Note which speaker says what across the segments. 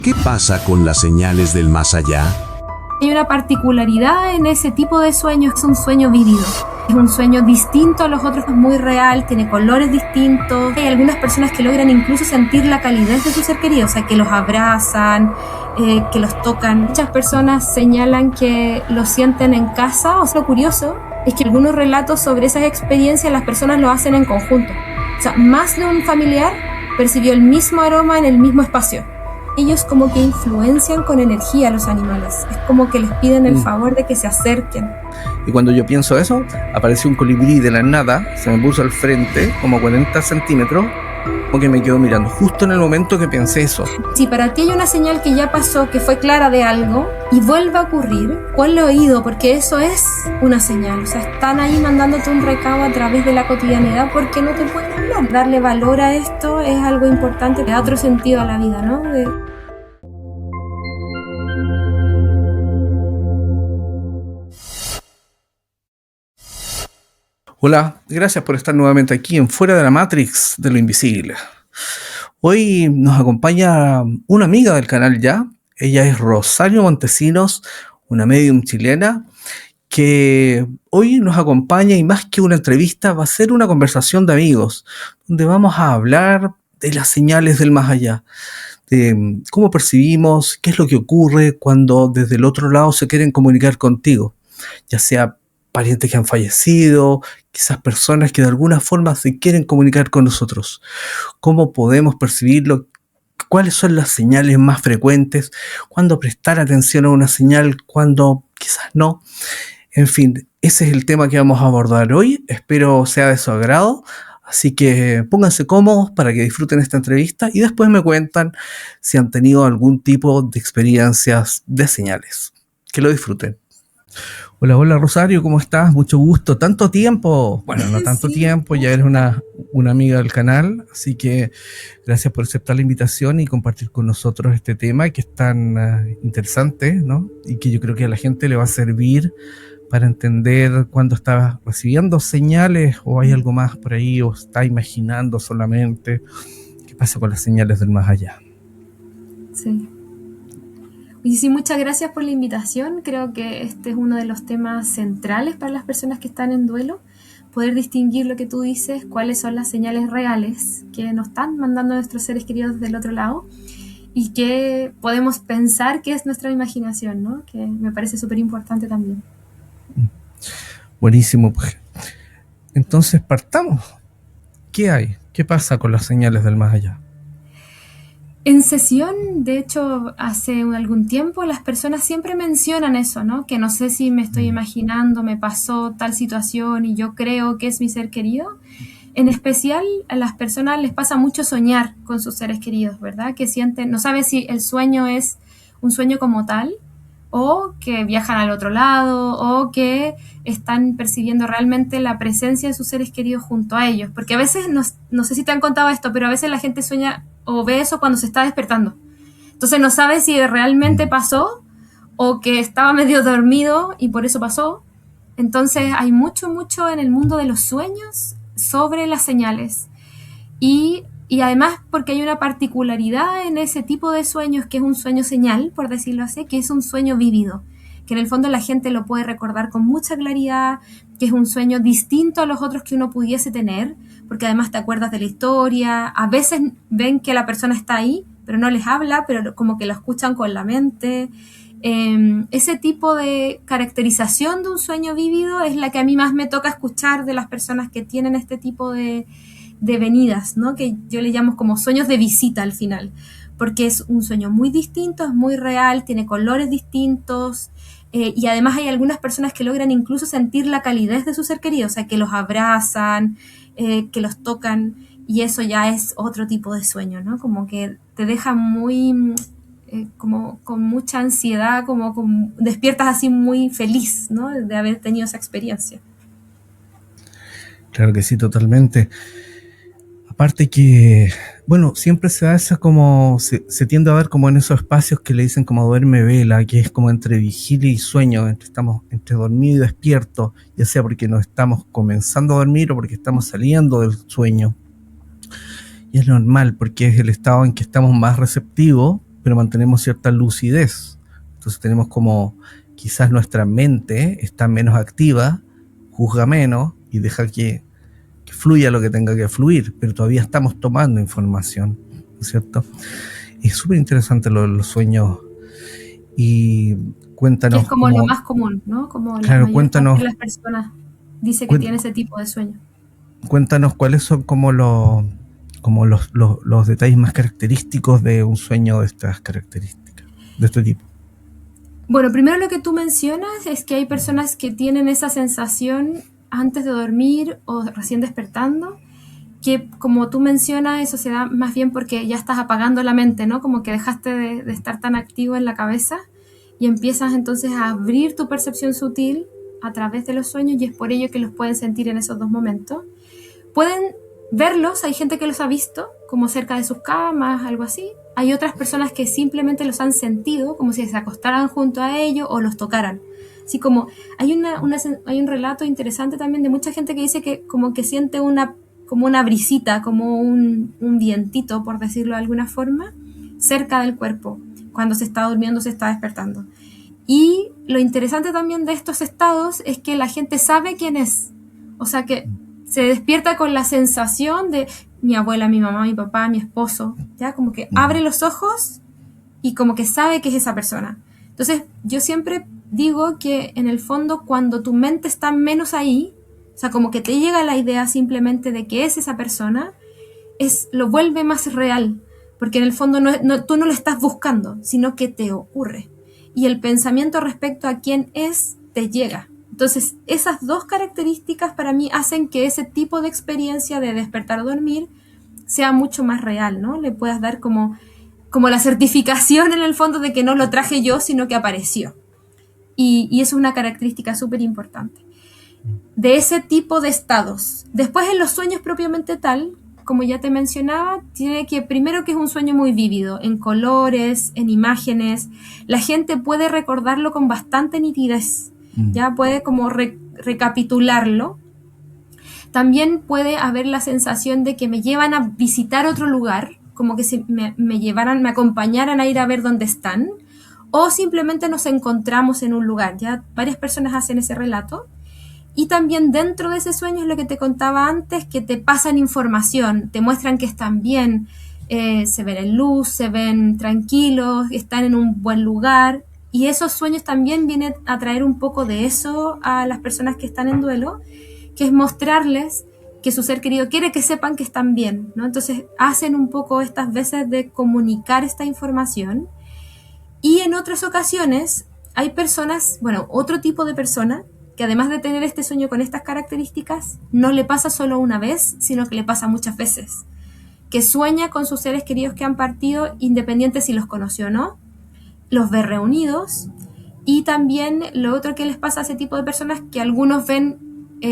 Speaker 1: ¿Qué pasa con las señales del más allá?
Speaker 2: Hay una particularidad en ese tipo de sueños, es un sueño vívido. Es un sueño distinto a los otros, es muy real, tiene colores distintos. Hay algunas personas que logran incluso sentir la calidez de su ser querido, o sea, que los abrazan, que los tocan. Muchas personas señalan que lo sienten en casa. O sea, lo curioso es que algunos relatos sobre esas experiencias las personas lo hacen en conjunto. O sea, más de un familiar percibió el mismo aroma en el mismo espacio. Ellos como que influencian con energía a los animales. Es como que les piden el favor de que se acerquen.
Speaker 3: Y cuando yo pienso eso, apareció un colibrí de la nada, se me puso al frente, como 40 centímetros, como que me quedó mirando, justo en el momento que pensé eso.
Speaker 2: Si para ti hay una señal que ya pasó, que fue clara de algo, y vuelve a ocurrir, ponle oído, porque eso es una señal. O sea, están ahí mandándote un recado a través de la cotidianidad porque no te pueden hablar. Darle valor a esto es algo importante, que da otro sentido a la vida, ¿no?
Speaker 3: Hola, gracias por estar nuevamente aquí en Fuera de la Matrix de lo Invisible. Hoy nos acompaña una amiga del canal ya. Ella es Rosario Montesinos, una medium chilena, que hoy nos acompaña y más que una entrevista va a ser una conversación de amigos, donde vamos a hablar de las señales del más allá, de cómo percibimos, qué es lo que ocurre cuando desde el otro lado se quieren comunicar contigo, ya sea parientes que han fallecido, quizás personas que de alguna forma se quieren comunicar con nosotros. ¿Cómo podemos percibirlo? ¿Cuáles son las señales más frecuentes? ¿Cuándo prestar atención a una señal? ¿Cuándo quizás no? En fin, ese es el tema que vamos a abordar hoy. Espero sea de su agrado. Así que pónganse cómodos para que disfruten esta entrevista y después me cuentan si han tenido algún tipo de experiencias de señales. Que lo disfruten. Hola, hola Rosario, ¿cómo estás? Mucho gusto. ¿Tanto tiempo? Bueno, no tanto tiempo, ya eres una amiga del canal, así que gracias por aceptar la invitación y compartir con nosotros este tema que es tan interesante, ¿no? Y que yo creo que a la gente le va a servir para entender cuándo está recibiendo señales o hay algo más por ahí o está imaginando solamente qué pasa con las señales del más allá.
Speaker 2: Sí. Y sí, muchas gracias por la invitación. Creo que este es uno de los temas centrales para las personas que están en duelo. Poder distinguir lo que tú dices, cuáles son las señales reales que nos están mandando nuestros seres queridos del otro lado y que podemos pensar que es nuestra imaginación, ¿no? Que me parece súper importante también.
Speaker 3: Buenísimo, pues. Entonces partamos. ¿Qué hay? ¿Qué pasa con las señales del más allá?
Speaker 2: En sesión, de hecho, hace algún tiempo las personas siempre mencionan eso, ¿no? Que no sé si me estoy imaginando, me pasó tal situación y yo creo que es mi ser querido. En especial, a las personas les pasa mucho soñar con sus seres queridos, ¿verdad? Que sienten, no saben si el sueño es un sueño como tal, o que viajan al otro lado, o que están percibiendo realmente la presencia de sus seres queridos junto a ellos. Porque a veces, no sé si te han contado esto, pero a veces la gente sueña o ve eso cuando se está despertando. Entonces no sabe si realmente pasó o que estaba medio dormido y por eso pasó. Entonces hay mucho en el mundo de los sueños sobre las señales. Y además porque hay una particularidad en ese tipo de sueños que es un sueño señal, por decirlo así, que es un sueño vívido, que en el fondo la gente lo puede recordar con mucha claridad, que es un sueño distinto a los otros que uno pudiese tener, porque además te acuerdas de la historia, a veces ven que la persona está ahí, pero no les habla, pero como que lo escuchan con la mente. Ese tipo de caracterización de un sueño vívido es la que a mí más me toca escuchar de las personas que tienen este tipo de venidas, ¿no? Que yo le llamo como sueños de visita al final, porque es un sueño muy distinto, es muy real, tiene colores distintos, y además hay algunas personas que logran incluso sentir la calidez de su ser querido, o sea, que los abrazan, que los tocan, y eso ya es otro tipo de sueño, ¿no? Como que te deja muy, como con mucha ansiedad, despiertas así muy feliz, ¿no? De haber tenido esa experiencia.
Speaker 3: Claro que sí, totalmente. Aparte que, bueno, siempre se da esa como, se tiende a ver como en esos espacios que le dicen como duerme vela, que es como entre vigilia y sueño, estamos entre dormido y despierto, ya sea porque nos estamos comenzando a dormir o porque estamos saliendo del sueño. Y es normal porque es el estado en que estamos más receptivos pero mantenemos cierta lucidez. Entonces tenemos como, quizás nuestra mente está menos activa, juzga menos y deja que fluya lo que tenga que fluir, pero todavía estamos tomando información, ¿no es cierto? Es súper interesante lo de los sueños. Y
Speaker 2: Que
Speaker 3: cuéntanos
Speaker 2: es como lo más común, ¿no? Como la
Speaker 3: claro,
Speaker 2: mayor parte de las personas dice que tiene ese tipo de sueño.
Speaker 3: cuéntanos cuáles son como los detalles más característicos de un sueño de estas características, de este tipo.
Speaker 2: Bueno, primero lo que tú mencionas es que hay personas que tienen esa sensación antes de dormir o recién despertando, que como tú mencionas, eso se da más bien porque ya estás apagando la mente, ¿no? Como que dejaste de estar tan activo en la cabeza y empiezas entonces a abrir tu percepción sutil a través de los sueños y es por ello que los pueden sentir en esos dos momentos. Pueden verlos, hay gente que los ha visto, como cerca de sus camas, algo así. Hay otras personas que simplemente los han sentido, como si se acostaran junto a ellos o los tocaran. Así como hay un relato interesante también de mucha gente que dice que como que siente como una brisita, como un vientito, por decirlo de alguna forma, cerca del cuerpo, cuando se está durmiendo, se está despertando. Y lo interesante también de estos estados es que la gente sabe quién es. O sea que se despierta con la sensación de mi abuela, mi mamá, mi papá, mi esposo, ¿ya? Como que abre los ojos y como que sabe que es esa persona. Entonces, yo siempre digo que en el fondo cuando tu mente está menos ahí, o sea, como que te llega la idea simplemente de que es esa persona, lo vuelve más real, porque en el fondo tú no lo estás buscando, sino que te ocurre. Y el pensamiento respecto a quién es, te llega. Entonces, esas dos características para mí hacen que ese tipo de experiencia de despertar o dormir sea mucho más real, ¿no? Le puedas dar como la certificación en el fondo de que no lo traje yo, sino que apareció. Y eso es una característica súper importante. De ese tipo de estados. Después en los sueños propiamente tal, como ya te mencionaba, tiene que, primero que es un sueño muy vívido, en colores, en imágenes. La gente puede recordarlo con bastante nitidez. Ya puede como recapitularlo. También puede haber la sensación de que me llevan a visitar otro lugar, como que me acompañaran a ir a ver dónde están, o simplemente nos encontramos en un lugar. Ya varias personas hacen ese relato. Y también dentro de ese sueño es lo que te contaba antes, que te pasan información, te muestran que están bien, se ven en luz, se ven tranquilos, están en un buen lugar. Y esos sueños también vienen a traer un poco de eso a las personas que están en duelo, que es mostrarles que su ser querido quiere que sepan que están bien, ¿no? Entonces hacen un poco estas veces de comunicar esta información. Y en otras ocasiones hay personas, bueno, otro tipo de persona, que además de tener este sueño con estas características, no le pasa solo una vez, sino que le pasa muchas veces. Que sueña con sus seres queridos que han partido, independiente si los conoció o no, los ve reunidos, y también lo otro que les pasa a ese tipo de personas, que algunos ven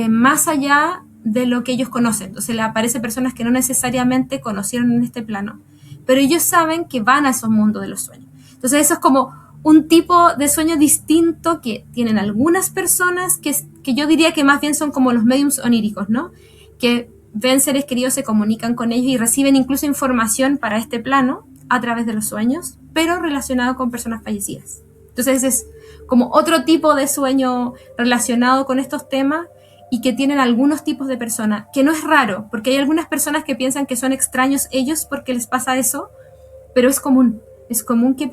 Speaker 2: más allá de lo que ellos conocen. Entonces le aparecen personas que no necesariamente conocieron en este plano, pero ellos saben que van a esos mundos de los sueños. Entonces eso es como un tipo de sueño distinto que tienen algunas personas que yo diría que más bien son como los mediums oníricos, ¿no? Que ven seres queridos, se comunican con ellos y reciben incluso información para este plano a través de los sueños, pero relacionado con personas fallecidas. Entonces es como otro tipo de sueño relacionado con estos temas y que tienen algunos tipos de personas, que no es raro, porque hay algunas personas que piensan que son extraños ellos porque les pasa eso, pero es común que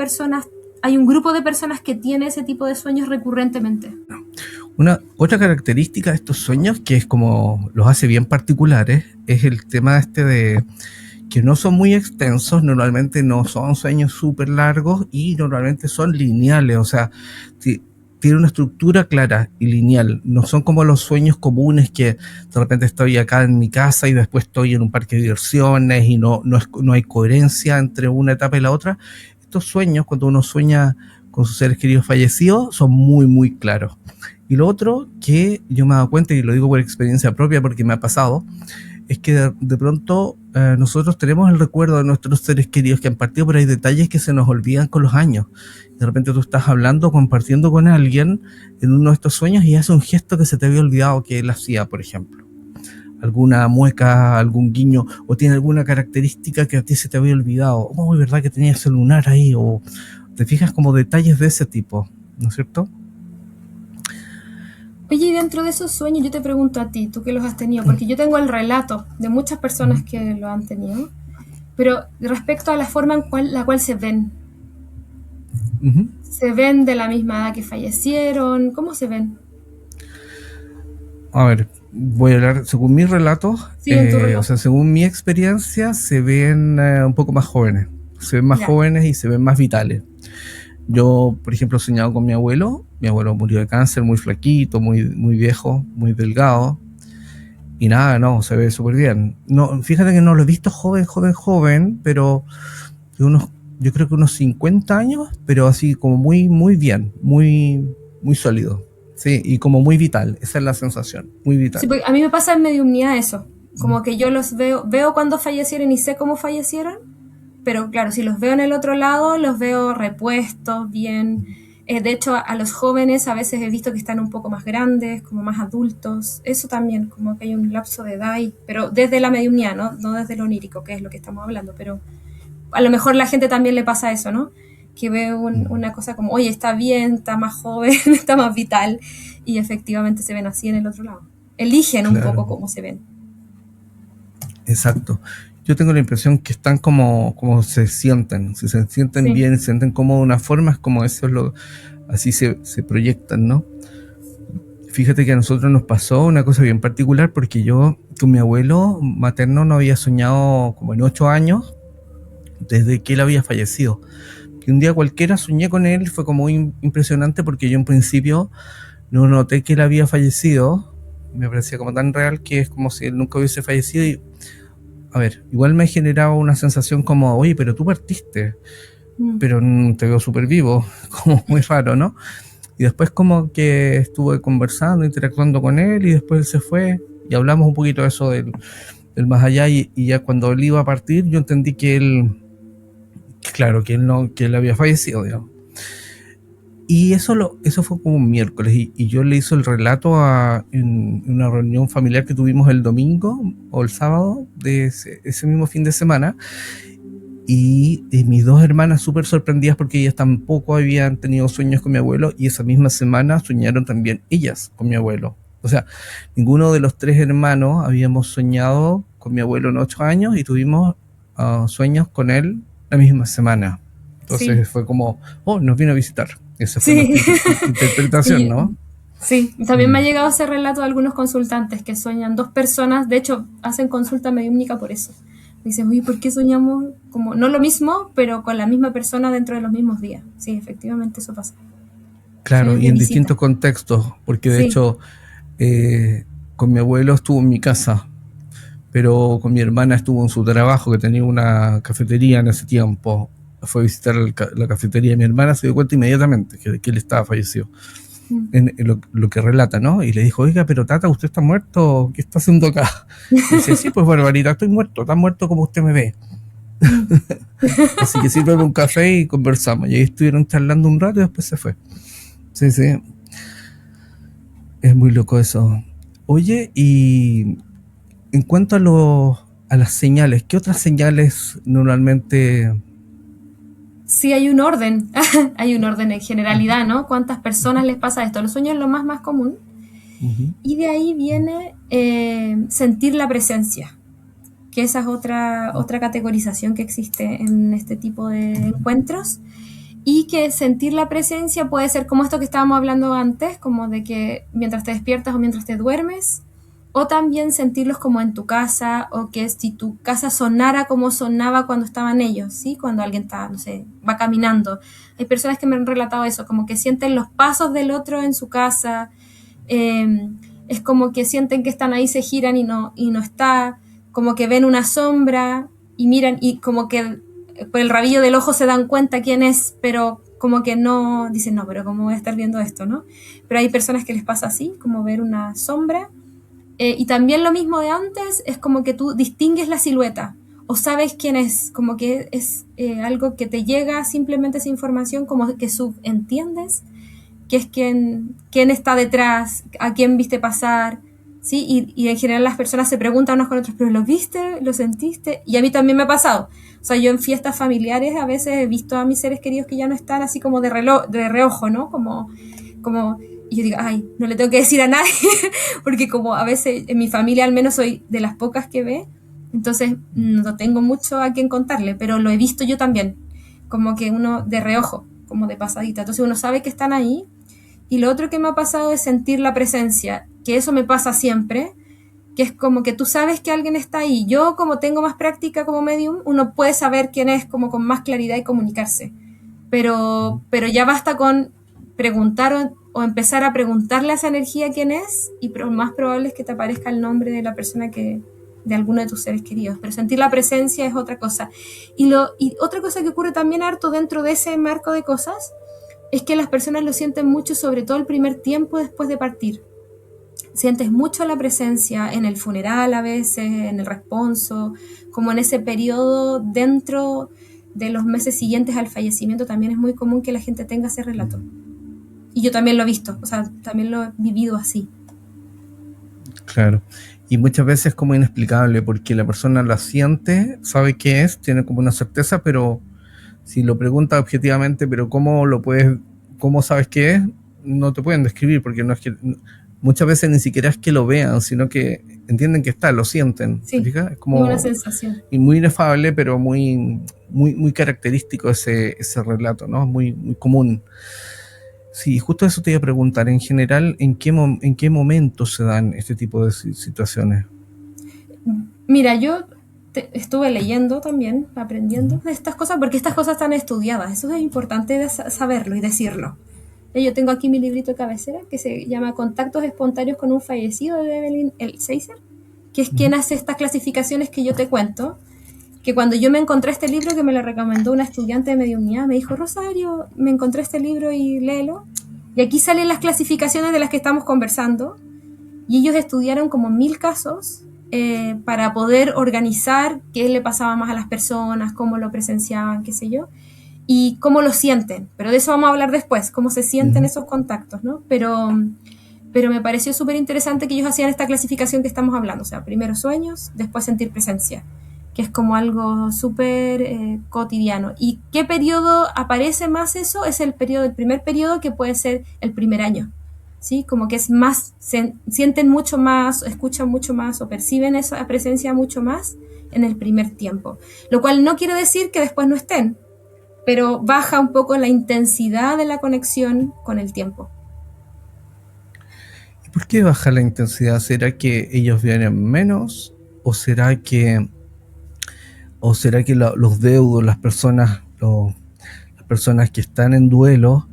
Speaker 2: hay un grupo de personas que tiene ese tipo de sueños recurrentemente.
Speaker 3: Una otra característica de estos sueños, que es como los hace bien particulares, es el tema de que no son muy extensos, normalmente no son sueños súper largos y normalmente son lineales, o sea, tiene una estructura clara y lineal, no son como los sueños comunes que de repente estoy acá en mi casa y después estoy en un parque de diversiones y no hay coherencia entre una etapa y la otra. Estos sueños, cuando uno sueña con sus seres queridos fallecidos, son muy, muy claros. Y lo otro que yo me he dado cuenta, y lo digo por experiencia propia porque me ha pasado, es que de pronto nosotros tenemos el recuerdo de nuestros seres queridos que han partido, pero hay detalles que se nos olvidan con los años. De repente tú estás hablando, compartiendo con alguien en uno de estos sueños y hace un gesto que se te había olvidado que él hacía, por ejemplo. alguna mueca, algún guiño, o tiene alguna característica que a ti se te había olvidado. Oh, es verdad que tenía ese lunar ahí, o te fijas como detalles de ese tipo, ¿no es cierto?
Speaker 2: Oye, y dentro de esos sueños yo te pregunto a ti, tú que los has tenido, porque yo tengo el relato de muchas personas que lo han tenido, pero respecto a la forma en la cual
Speaker 3: Ujú.
Speaker 2: se ven de la misma edad que fallecieron, ¿cómo se ven?
Speaker 3: A ver, voy a hablar según mis relatos,
Speaker 2: Sí, en tu
Speaker 3: o
Speaker 2: relato.
Speaker 3: sea, según mi experiencia, se ven un poco más jóvenes. Se ven más
Speaker 2: Ya,
Speaker 3: jóvenes y se ven más vitales. Yo, por ejemplo, he soñado con mi abuelo. Mi abuelo murió de cáncer, muy flaquito, muy viejo, muy delgado. Y nada, no, se ve súper bien. No, fíjate que no lo he visto joven, pero de unos, yo creo que unos 50 años, pero así como muy bien, muy sólido. Sí, y como muy vital. Esa es la sensación, muy
Speaker 2: sí,
Speaker 3: vital.
Speaker 2: porque a mí me pasa en mediumnidad eso, como que yo los veo cuando fallecieron y sé cómo fallecieron, pero claro, si los veo en el otro lado, los veo repuestos, bien. De hecho, a los jóvenes a veces he visto que están un poco más grandes, como más adultos. Eso también, como que hay un lapso de edad ahí, pero desde la mediumnidad, ¿no? No desde lo onírico, que es lo que estamos hablando, pero a lo mejor la gente también le pasa eso, ¿no? Que ve una cosa como, oye, está bien, está más joven, está más vital, y efectivamente se ven así en el otro lado. Eligen un poco
Speaker 3: Claro,
Speaker 2: cómo se ven.
Speaker 3: exacto. Yo tengo la impresión que están como se sienten. Si se sienten
Speaker 2: Sí.
Speaker 3: bien, se sienten como de una forma, es como eso es lo, así se proyectan, ¿no? Fíjate que a nosotros nos pasó una cosa bien particular porque yo con mi abuelo materno no había soñado como en 8 años desde que él había fallecido. Que un día cualquiera soñé con él, fue como muy impresionante porque yo en principio no noté que él había fallecido, me parecía como tan real que es como si él nunca hubiese fallecido y, a ver, igual me generaba una sensación como, oye, pero tú partiste,
Speaker 2: Mm.
Speaker 3: pero te veo súper vivo, como muy raro, ¿no? Y después como que estuve conversando, interactuando con él y después él se fue y hablamos un poquito de eso del más allá y ya cuando él iba a partir yo entendí que él, que claro, que él no, que él había fallecido, digamos. Y eso fue como un miércoles y yo le hice el relato en una reunión familiar que tuvimos el domingo o el sábado de ese mismo fin de semana y mis dos hermanas súper sorprendidas porque ellas tampoco habían tenido sueños con mi abuelo y esa misma semana soñaron también ellas con mi abuelo. O sea, ninguno de los tres hermanos habíamos soñado con mi abuelo en 8 años y tuvimos sueños con él la misma semana.
Speaker 2: Sí,
Speaker 3: Entonces fue como, oh, nos vino a visitar. Esa fue
Speaker 2: sí.
Speaker 3: nuestra interpretación,
Speaker 2: Sí,
Speaker 3: ¿no?
Speaker 2: sí, también me ha
Speaker 3: Mm.
Speaker 2: llegado ese relato de algunos consultantes que sueñan dos personas, de hecho hacen consulta mediúmnica por eso. Dicen, oye, ¿por qué soñamos como no lo mismo, pero con la misma persona dentro de los mismos días? Sí, efectivamente eso pasa.
Speaker 3: Claro,
Speaker 2: Sueños
Speaker 3: y
Speaker 2: de
Speaker 3: en
Speaker 2: visita.
Speaker 3: distintos contextos, porque de
Speaker 2: Sí.
Speaker 3: hecho con mi abuelo estuvo en mi casa, pero con mi hermana estuvo en su trabajo, que tenía una cafetería en ese tiempo. Fue a visitar la cafetería de mi hermana, se dio cuenta inmediatamente que él estaba fallecido,
Speaker 2: Mm.
Speaker 3: en lo que relata, ¿no? Y le dijo, oiga, pero Tata, ¿usted está muerto? ¿Qué está haciendo acá? Y dice, sí, pues barbarita, estoy muerto, tan muerto como usted me ve.
Speaker 2: Mm.
Speaker 3: Así que sírveme un café y conversamos. Y ahí estuvieron charlando un rato y después se fue. Sí, sí, es muy loco eso. Oye, y en cuanto a las señales, ¿qué otras señales normalmente?
Speaker 2: Sí, hay un orden, hay un orden en generalidad, ¿no? ¿Cuántas personas les pasa esto? Los sueños es lo más común.
Speaker 3: Uh-huh.
Speaker 2: Y de ahí viene sentir la presencia, que esa es otra categorización que existe en este tipo de encuentros. Y que sentir la presencia puede ser como esto que estábamos hablando antes, como de que mientras te despiertas o mientras te duermes, o también sentirlos como en tu casa, o que si tu casa sonara como sonaba cuando estaban ellos, ¿sí? Cuando alguien está, no sé, va caminando. Hay personas que me han relatado eso, como que sienten los pasos del otro en su casa, eh, es como que sienten que están ahí, se giran y no está, como que ven una sombra y miran y como que por el rabillo del ojo se dan cuenta quién es, pero como que no, dicen, no, pero ¿cómo voy a estar viendo esto, no? Pero hay personas que les pasa así, como ver una sombra. Y también lo mismo de antes, es como que tú distingues la silueta o sabes quién es, como que es algo que te llega simplemente esa información, como que subentiendes que es quién está detrás, a quién viste pasar, ¿sí? Y en general las personas se preguntan unos con otros, ¿pero lo viste? ¿Lo sentiste? Y a mí también me ha pasado. O sea, yo en fiestas familiares a veces he visto a mis seres queridos que ya no están así como de reojo, ¿no? Como, y yo digo, ay, no le tengo que decir a nadie, porque como a veces en mi familia al menos soy de las pocas que ve, entonces no tengo mucho a quien contarle, pero lo he visto yo también, como que uno de reojo, como de pasadita. Entonces uno sabe que están ahí. Y lo otro que me ha pasado es sentir la presencia, que eso me pasa siempre, que es como que tú sabes que alguien está ahí. Yo, como tengo más práctica como medium, uno puede saber quién es como con más claridad y comunicarse. Pero ya basta con preguntar o empezar a preguntarle a esa energía quién es, y lo más probable es que te aparezca el nombre de la persona de alguno de tus seres queridos. Pero sentir la presencia es otra cosa. Y otra cosa que ocurre también harto dentro de ese marco de cosas es que las personas lo sienten mucho, sobre todo el primer tiempo después de partir. Sientes mucho la presencia en el funeral a veces, en el responso, como en ese periodo dentro de los meses siguientes al fallecimiento. También es muy común que la gente tenga ese relato. Y yo también lo he visto, o sea, también lo he vivido así.
Speaker 3: Claro. Y muchas veces es como inexplicable porque la persona la siente, sabe qué es, tiene como una certeza, pero si lo pregunta objetivamente, pero cómo sabes qué es, no te pueden describir, porque no es que muchas veces ni siquiera es que lo vean, sino que entienden que está, lo sienten.
Speaker 2: Sí,
Speaker 3: ¿Fijas? Es
Speaker 2: es
Speaker 3: como
Speaker 2: una sensación.
Speaker 3: y muy inefable, pero muy característico ese relato, ¿no? Muy común. Sí, justo eso te iba a preguntar. En general, ¿en qué momento se dan este tipo de situaciones?
Speaker 2: Mira, yo estuve leyendo también, aprendiendo de estas cosas, porque estas cosas están estudiadas. Eso es importante saberlo y decirlo. Yo tengo aquí mi librito de cabecera que se llama Contactos espontáneos con un fallecido, de Evelyn Elseiser, que es quien hace estas clasificaciones que yo te cuento. Que cuando yo me encontré este libro, que me lo recomendó una estudiante de mediunidad, me dijo, Rosario, me encontré este libro y léelo. Y aquí salen las clasificaciones de las que estamos conversando. Y ellos estudiaron como 1000 casos para poder organizar qué le pasaba más a las personas, cómo lo presenciaban, qué sé yo, y cómo lo sienten. Pero de eso vamos a hablar después, cómo se sienten esos contactos, ¿no? Pero me pareció súper interesante que ellos hacían esta clasificación que estamos hablando. O sea, primero sueños, después sentir presencia, que es como algo súper cotidiano. ¿Y qué periodo aparece más eso? Es el primer periodo, que puede ser el primer año. ¿Sí? Como que es más, sienten mucho más, escuchan mucho más o perciben esa presencia mucho más en el primer tiempo. Lo cual no quiere decir que después no estén, pero baja un poco la intensidad de la conexión con el tiempo.
Speaker 3: ¿Y por qué baja la intensidad? ¿Será que ellos vienen menos? ¿O será que los deudos, las personas que están en duelo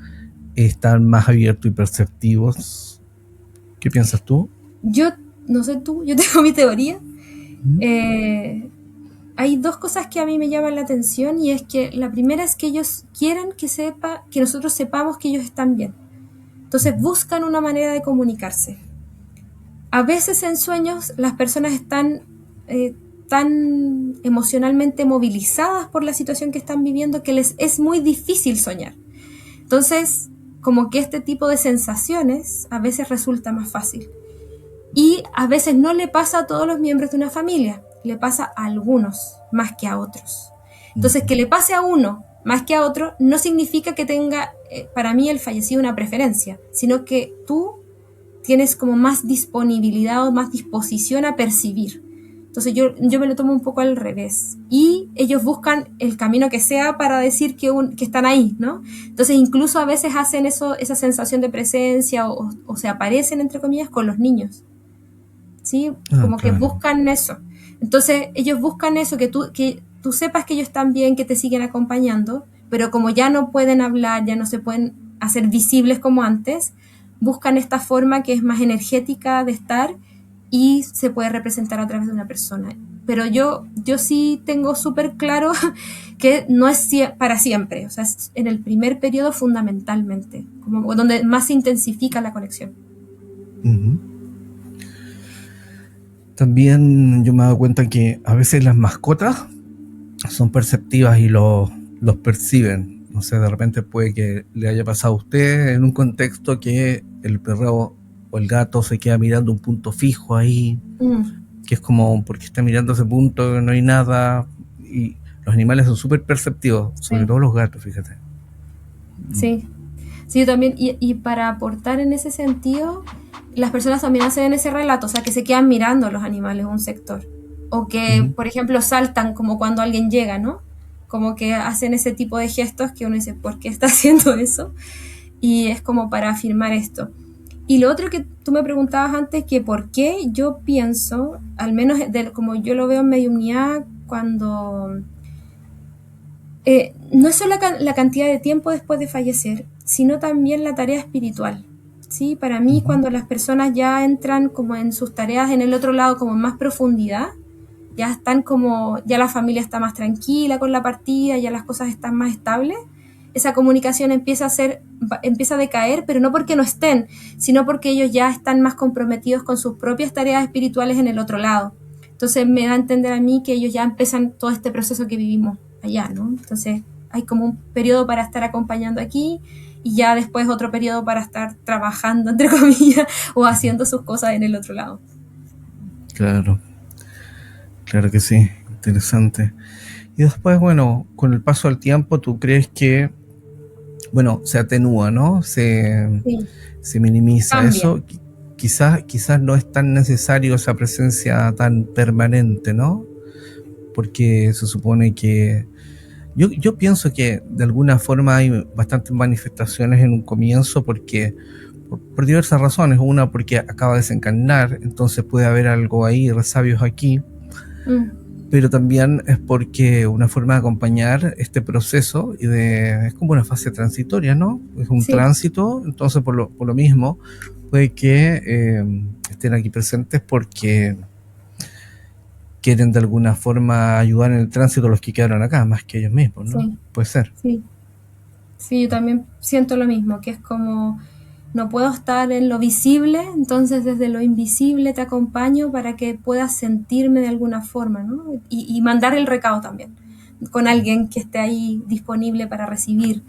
Speaker 3: están más abiertos y perceptivos? ¿Qué piensas tú?
Speaker 2: Yo, no sé tú, yo tengo mi teoría. Hay dos cosas que a mí me llaman la atención, y es que la primera es que ellos quieren que nosotros sepamos que ellos están bien. Entonces buscan una manera de comunicarse. A veces en sueños las personas están tan emocionalmente movilizadas por la situación que están viviendo que les es muy difícil soñar. Entonces, como que este tipo de sensaciones a veces resulta más fácil. Y a veces no le pasa a todos los miembros de una familia, le pasa a algunos más que a otros. Entonces, que le pase a uno más que a otro no significa que tenga, para mí, el fallecido una preferencia, sino que tú tienes como más disponibilidad o más disposición a percibir. Entonces yo me lo tomo un poco al revés. Y ellos buscan el camino que sea para decir que están ahí, ¿no? Entonces incluso a veces hacen esa sensación de presencia o se aparecen, entre comillas, con los niños. ¿Sí? Como que buscan eso. Entonces ellos buscan eso, que tú sepas que ellos están bien, que te siguen acompañando, pero como ya no pueden hablar, ya no se pueden hacer visibles como antes, buscan esta forma que es más energética de estar y se puede representar a través de una persona. Pero yo sí tengo súper claro que no es para siempre, o sea, es en el primer periodo fundamentalmente, como donde más se intensifica la conexión.
Speaker 3: También yo me he dado cuenta que a veces las mascotas son perceptivas y los perciben. No sé, de repente puede que le haya pasado a usted en un contexto que el perro o el gato se queda mirando un punto fijo ahí,
Speaker 2: Mm,
Speaker 3: que es como porque está mirando ese punto, no hay nada, y los animales son súper perceptivos, sobre
Speaker 2: sí,
Speaker 3: todo los gatos, fíjate.
Speaker 2: sí. Sí, yo también, y para aportar en ese sentido, las personas también hacen ese relato, o sea, que se quedan mirando los animales, un sector. O que,
Speaker 3: Ujú.
Speaker 2: por ejemplo, saltan como cuando alguien llega, ¿no? Como que hacen ese tipo de gestos que uno dice, ¿por qué está haciendo eso? Y es como para afirmar esto. Y lo otro que tú me preguntabas antes, que por qué yo pienso, al menos como yo lo veo en mediunidad, cuando no es solo la cantidad de tiempo después de fallecer, sino también la tarea espiritual. ¿Sí? Para mí,
Speaker 3: Ujú.
Speaker 2: cuando las personas ya entran como en sus tareas en el otro lado, como en más profundidad, ya están como, ya la familia está más tranquila con la partida, ya las cosas están más estables, esa comunicación empieza a decaer, pero no porque no estén, sino porque ellos ya están más comprometidos con sus propias tareas espirituales en el otro lado. Entonces me da a entender a mí que ellos ya empiezan todo este proceso que vivimos allá, ¿no? Entonces hay como un periodo para estar acompañando aquí y ya después otro periodo para estar trabajando, entre comillas, o haciendo sus cosas en el otro lado.
Speaker 3: Claro, claro que sí, interesante. Y después, bueno, con el paso del tiempo, ¿tú crees que, bueno, se atenúa, ¿no?
Speaker 2: Sí,
Speaker 3: Se minimiza
Speaker 2: cambia.
Speaker 3: eso? Quizás no es tan necesario esa presencia tan permanente, ¿no? Porque se supone que yo pienso que de alguna forma hay bastantes manifestaciones en un comienzo porque por diversas razones. Una, porque acaba de desencarnar, entonces puede haber algo ahí, resabios aquí,
Speaker 2: Mm,
Speaker 3: pero también es porque una forma de acompañar este proceso es como una fase transitoria, ¿no? Es un
Speaker 2: sí,
Speaker 3: tránsito, entonces por lo mismo puede que estén aquí presentes porque quieren de alguna forma ayudar en el tránsito a los que quedaron acá, más que ellos mismos, ¿no?
Speaker 2: sí,
Speaker 3: Puede ser.
Speaker 2: sí. Sí, yo también siento lo mismo, que es como no puedo estar en lo visible, entonces desde lo invisible te acompaño para que puedas sentirme de alguna forma, ¿no? Y mandar el recado también con alguien que esté ahí disponible para recibir.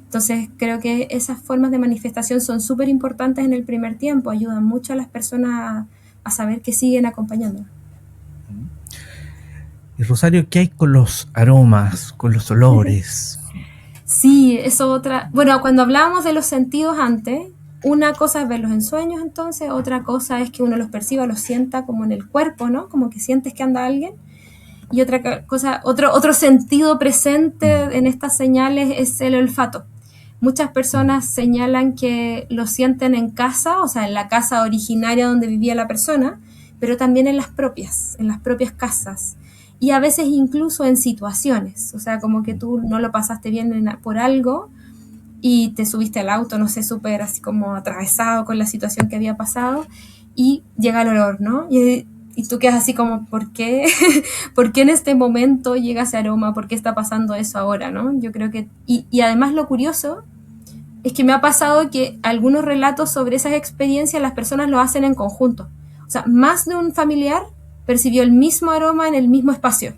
Speaker 2: Entonces creo que esas formas de manifestación son súper importantes en el primer tiempo, ayudan mucho a las personas a saber que siguen acompañando.
Speaker 3: Y Rosario, ¿qué hay con los aromas, con los olores?
Speaker 2: Sí, eso otra. Bueno, cuando hablábamos de los sentidos antes, una cosa es verlos en sueños, entonces, otra cosa es que uno los perciba, los sienta como en el cuerpo, ¿no? Como que sientes que anda alguien. Y otra cosa, otro sentido presente en estas señales es el olfato. Muchas personas señalan que lo sienten en casa, o sea, en la casa originaria donde vivía la persona, pero también en las propias casas. Y a veces incluso en situaciones, o sea, como que tú no lo pasaste bien por algo y te subiste al auto, no sé, súper así como atravesado con la situación que había pasado y llega el olor, ¿no? Y tú quedas así como, ¿por qué? ¿Por qué en este momento llega ese aroma? ¿Por qué está pasando eso ahora, no? Yo creo que... Y además lo curioso es que me ha pasado que algunos relatos sobre esas experiencias las personas lo hacen en conjunto. O sea, más de un familiar percibió el mismo aroma en el mismo espacio.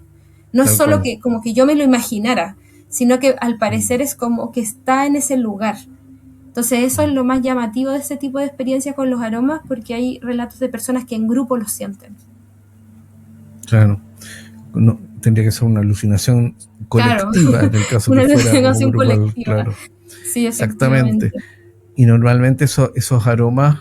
Speaker 2: No es
Speaker 3: Tal
Speaker 2: solo
Speaker 3: cual.
Speaker 2: que como que yo me lo imaginara, sino que al parecer es como que está en ese lugar. Entonces eso es lo más llamativo de ese tipo de experiencias con los aromas, porque hay relatos de personas que en grupo los sienten.
Speaker 3: Claro. No, tendría que ser una alucinación
Speaker 2: Claro,
Speaker 3: colectiva en el caso
Speaker 2: una
Speaker 3: que fuera como
Speaker 2: alucinación
Speaker 3: grupal,
Speaker 2: colectiva.
Speaker 3: claro.
Speaker 2: Sí,
Speaker 3: Exactamente.
Speaker 2: efectivamente.
Speaker 3: Y normalmente esos aromas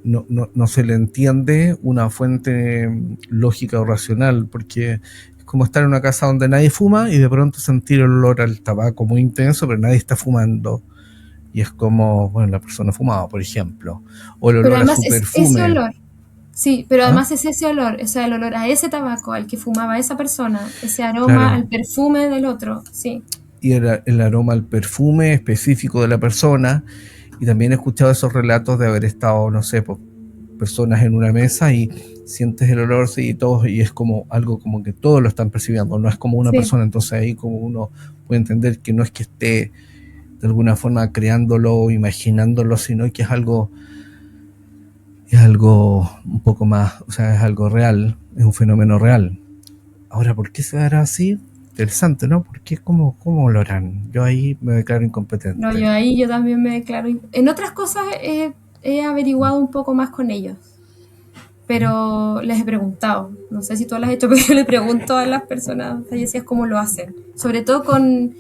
Speaker 3: no se le entiende una fuente lógica o racional, porque es como estar en una casa donde nadie fuma y de pronto sentir el olor al tabaco muy intenso, pero nadie está fumando. Y es como, bueno, la persona fumaba, por ejemplo. O el
Speaker 2: Pero
Speaker 3: olor a
Speaker 2: además
Speaker 3: su
Speaker 2: es ese
Speaker 3: perfume.
Speaker 2: olor. Sí, pero
Speaker 3: ¿Ah?
Speaker 2: además es ese olor, o sea, el olor a ese tabaco al que fumaba esa persona, ese aroma
Speaker 3: Claro.
Speaker 2: al perfume del otro, sí.
Speaker 3: Y el aroma al perfume específico de la persona. Y también he escuchado esos relatos de haber estado, no sé, pues, personas en una mesa y sientes el olor, sí, y todos, y es como algo como que todos lo están percibiendo, no es como una
Speaker 2: Sí,
Speaker 3: persona. Entonces ahí como uno puede entender que no es que esté de alguna forma creándolo o imaginándolo, sino que es algo un poco más, o sea, es algo real, es un fenómeno real. Ahora, ¿por qué se dará así? Interesante, ¿no? ¿Por qué? ¿Cómo lo harán? Yo ahí me declaro
Speaker 2: no,
Speaker 3: incompetente.
Speaker 2: yo ahí yo también me declaro. En otras cosas he averiguado un poco más con ellos, pero les he preguntado. No sé si tú lo has hecho, pero yo le pregunto a las personas fallecidas cómo lo hacen. Sobre todo con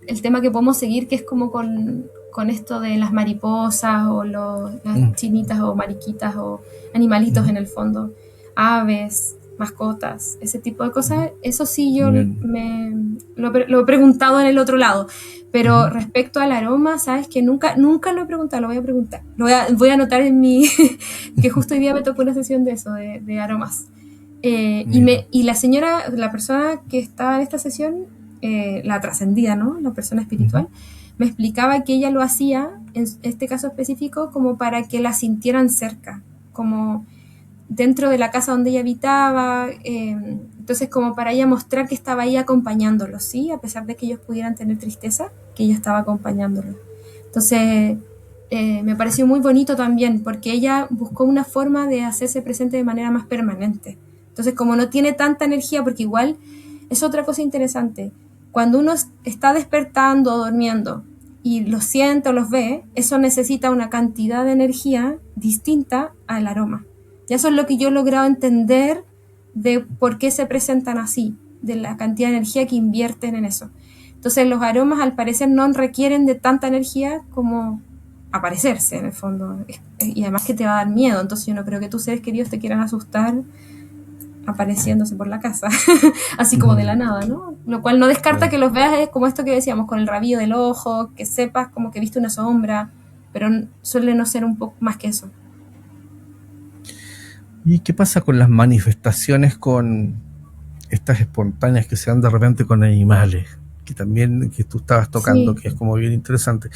Speaker 2: el tema que podemos seguir, que es como con esto de las mariposas o las chinitas o mariquitas o animalitos en el fondo, aves, mascotas, ese tipo de cosas. Eso sí yo
Speaker 3: Bien.
Speaker 2: lo he preguntado en el otro lado. Pero respecto al aroma, sabes que nunca lo he preguntado, lo voy a preguntar. Voy a anotar en mi que justo hoy día me tocó una sesión de eso, de aromas.
Speaker 3: Mira.
Speaker 2: Y la persona que estaba en esta sesión, la trascendida, ¿no? La persona espiritual, me explicaba que ella lo hacía, en este caso específico, como para que la sintieran cerca, como dentro de la casa donde ella habitaba, entonces como para ella mostrar que estaba ahí acompañándolos, ¿sí? A pesar de que ellos pudieran tener tristeza, que ella estaba acompañándolos. Entonces me pareció muy bonito también, porque ella buscó una forma de hacerse presente de manera más permanente. Entonces como no tiene tanta energía, porque igual es otra cosa interesante, cuando uno está despertando o durmiendo y los siente o los ve, eso necesita una cantidad de energía distinta al aroma. Y eso es lo que yo he logrado entender de por qué se presentan así, de la cantidad de energía que invierten en eso. Entonces los aromas al parecer no requieren de tanta energía como aparecerse en el fondo. Y además que te va a dar miedo, entonces yo no creo que tus seres queridos te quieran asustar apareciéndose por la casa, así como de la nada, ¿no? Lo cual no descarta que los veas, es como esto que decíamos, con el rabillo del ojo, que sepas como que viste una sombra, pero suele no ser un poco más que eso.
Speaker 3: ¿Y qué pasa con las manifestaciones con estas espontáneas que se dan de repente con animales? Que también que tú estabas tocando,
Speaker 2: Sí,
Speaker 3: que es como bien interesante.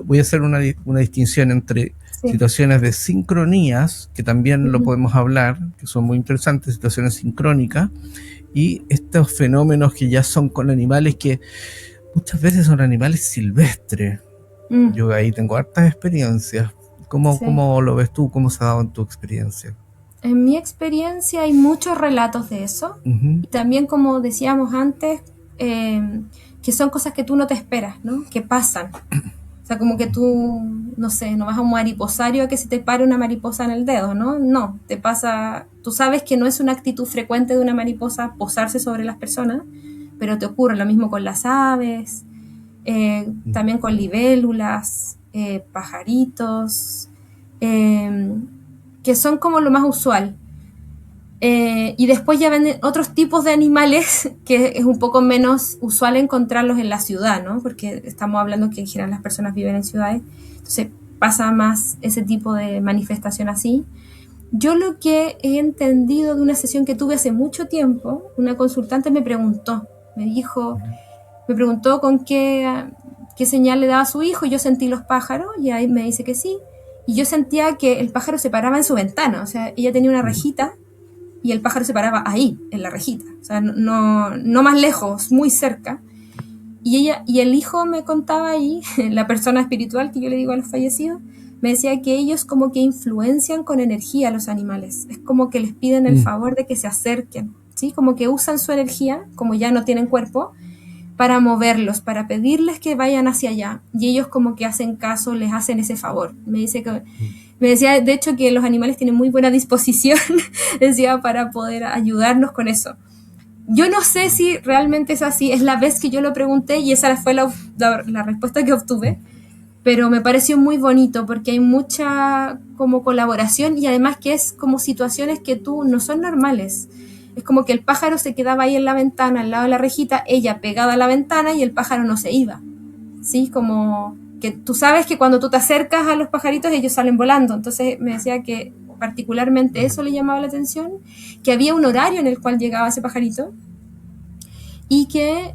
Speaker 3: Voy a hacer una distinción entre
Speaker 2: sí.
Speaker 3: situaciones de sincronías, que también lo podemos hablar, que son muy interesantes, situaciones sincrónicas, y estos fenómenos que ya son con animales que muchas veces son animales silvestres. Yo ahí tengo hartas experiencias.
Speaker 2: Sí.
Speaker 3: ¿Cómo lo ves tú? ¿Cómo se ha dado en tu experiencia?
Speaker 2: En mi experiencia hay muchos relatos de eso.
Speaker 3: Uh-huh.
Speaker 2: Y también, como decíamos antes, que son cosas que tú no te esperas, ¿no? Que pasan. O sea, como que tú, no sé, no vas a un mariposario a que se te pare una mariposa en el dedo, ¿no? No, te pasa, tú sabes que no es una actitud frecuente de una mariposa posarse sobre las personas, pero te ocurre lo mismo con las aves, también con libélulas, pajaritos, eh, que son como lo más usual. Y después ya ven otros tipos de animales que es un poco menos usual encontrarlos en la ciudad, ¿no? Porque estamos hablando que en general las personas viven en ciudades, entonces pasa más ese tipo de manifestación así. Yo lo que he entendido de una sesión que tuve hace mucho tiempo, una consultante me preguntó con qué señal le daba a su hijo, y yo sentí los pájaros, y ahí me dice que sí, y yo sentía que el pájaro se paraba en su ventana, o sea, ella tenía una rejita, y el pájaro se paraba ahí, en la rejita, o sea, no más lejos, muy cerca. Y el hijo me contaba ahí, la persona espiritual que yo le digo a los fallecidos, me decía que ellos como que influencian con energía a los animales. Es como que les piden el favor de que se acerquen, ¿sí? Como que usan su energía, como ya no tienen cuerpo, para moverlos, para pedirles que vayan hacia allá. Y ellos como que hacen caso, les hacen ese favor. Me decía, de hecho, que los animales tienen muy buena disposición, decía, para poder ayudarnos con eso. Yo no sé si realmente es así, es la vez que yo lo pregunté y esa fue la respuesta que obtuve, pero me pareció muy bonito porque hay mucha como colaboración y además que es como situaciones que tú no son normales. Es como que el pájaro se quedaba ahí en la ventana, al lado de la rejita, ella pegada a la ventana y el pájaro no se iba. ¿Sí? Como que tú sabes que cuando tú te acercas a los pajaritos ellos salen volando. Entonces me decía que particularmente eso le llamaba la atención, que había un horario en el cual llegaba ese pajarito y que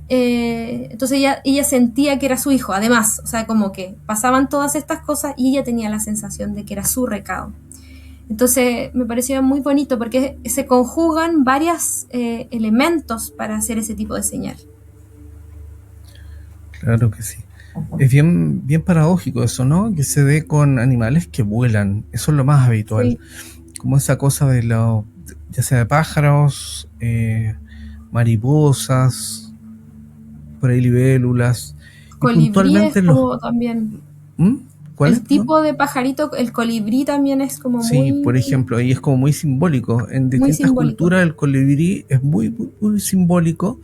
Speaker 2: entonces ella sentía que era su hijo, además, o sea, como que pasaban todas estas cosas y ella tenía la sensación de que era su recado. Entonces me parecía muy bonito porque se conjugan varios elementos para hacer ese tipo de señal.
Speaker 3: Claro que sí. Es bien, bien paradójico eso, ¿no? Que se dé con animales que vuelan. Eso es lo más habitual.
Speaker 2: Sí.
Speaker 3: Como esa cosa de ya sea de pájaros, mariposas, por ahí libélulas. Y
Speaker 2: Colibríes
Speaker 3: puntualmente
Speaker 2: como también.
Speaker 3: ¿Mm? ¿Cuál
Speaker 2: El
Speaker 3: es? ¿No?
Speaker 2: tipo de pajarito, el colibrí también es como
Speaker 3: Sí, por
Speaker 2: muy,
Speaker 3: ejemplo, ahí es como muy simbólico. En
Speaker 2: muy
Speaker 3: distintas
Speaker 2: simbólico.
Speaker 3: culturas el colibrí es muy simbólico.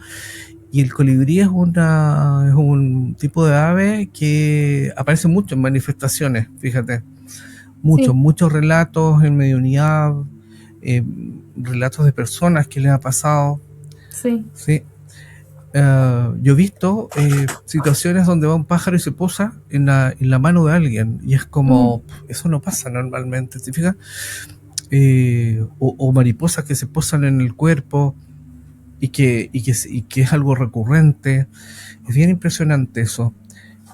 Speaker 3: Y el colibrí es un tipo de ave que aparece mucho en manifestaciones, fíjate.
Speaker 2: Sí,
Speaker 3: Muchos relatos en mediunidad, eh, relatos de personas que les ha pasado,
Speaker 2: sí.
Speaker 3: ¿sí? Yo he visto situaciones donde va un pájaro y se posa en la mano de alguien y es
Speaker 2: Mm,
Speaker 3: como, eso no pasa normalmente, ¿te fijas? O mariposas que se posan en el cuerpo y que es algo recurrente. Es bien impresionante eso.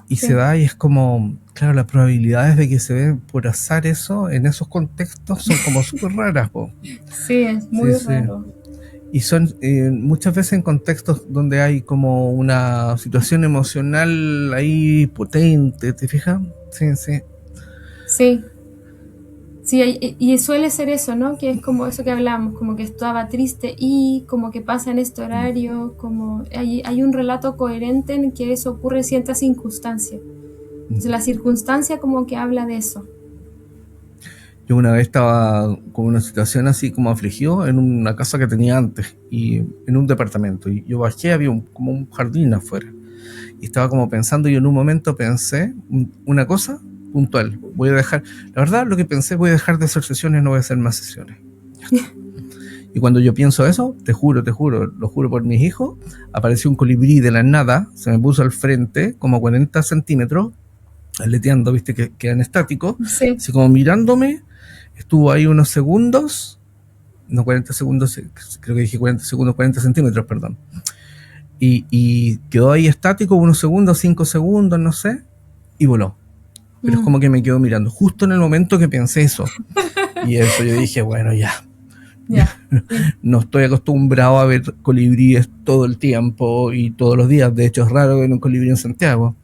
Speaker 3: Y se
Speaker 2: sí,
Speaker 3: da y es como, claro, las probabilidades de que se dé por azar eso en esos contextos son como súper raras, po.
Speaker 2: sí, es
Speaker 3: Sí,
Speaker 2: muy
Speaker 3: sí.
Speaker 2: raro.
Speaker 3: Y son muchas veces en contextos donde hay como una situación emocional ahí potente, ¿te fijas? Sí, sí.
Speaker 2: Sí, sí, y suele ser eso, ¿no? Que es como eso que hablamos, como que estaba triste y como que pasa en este horario, como hay un relato coherente en que eso ocurre en ciertas circunstancias. Entonces la circunstancia como que habla de eso.
Speaker 3: Yo una vez estaba con una situación así como afligido en una casa que tenía antes y en un departamento. Y yo bajé, había como un jardín afuera. Y estaba como pensando y en un momento pensé una cosa puntual. Voy a dejar, la verdad lo que pensé, voy a dejar de hacer sesiones, no voy a hacer más sesiones. Ya está. Y cuando yo pienso eso, te juro, lo juro por mis hijos, apareció un colibrí de la nada, se me puso al frente, como 40 centímetros, aleteando, viste, que quedan estáticos,
Speaker 2: Sí.
Speaker 3: así como mirándome, estuvo ahí unos segundos, no 40 segundos, creo que dije 40 segundos, 40 centímetros, perdón. Y quedó ahí estático unos segundos, 5 segundos, no sé, y voló. Pero es
Speaker 2: Mm,
Speaker 3: como que me quedó mirando, justo en el momento que pensé eso. Y eso yo dije, bueno, ya,
Speaker 2: ya, sí,
Speaker 3: no estoy acostumbrado a ver colibríes todo el tiempo y todos los días. De hecho, es raro ver un colibrí en Santiago,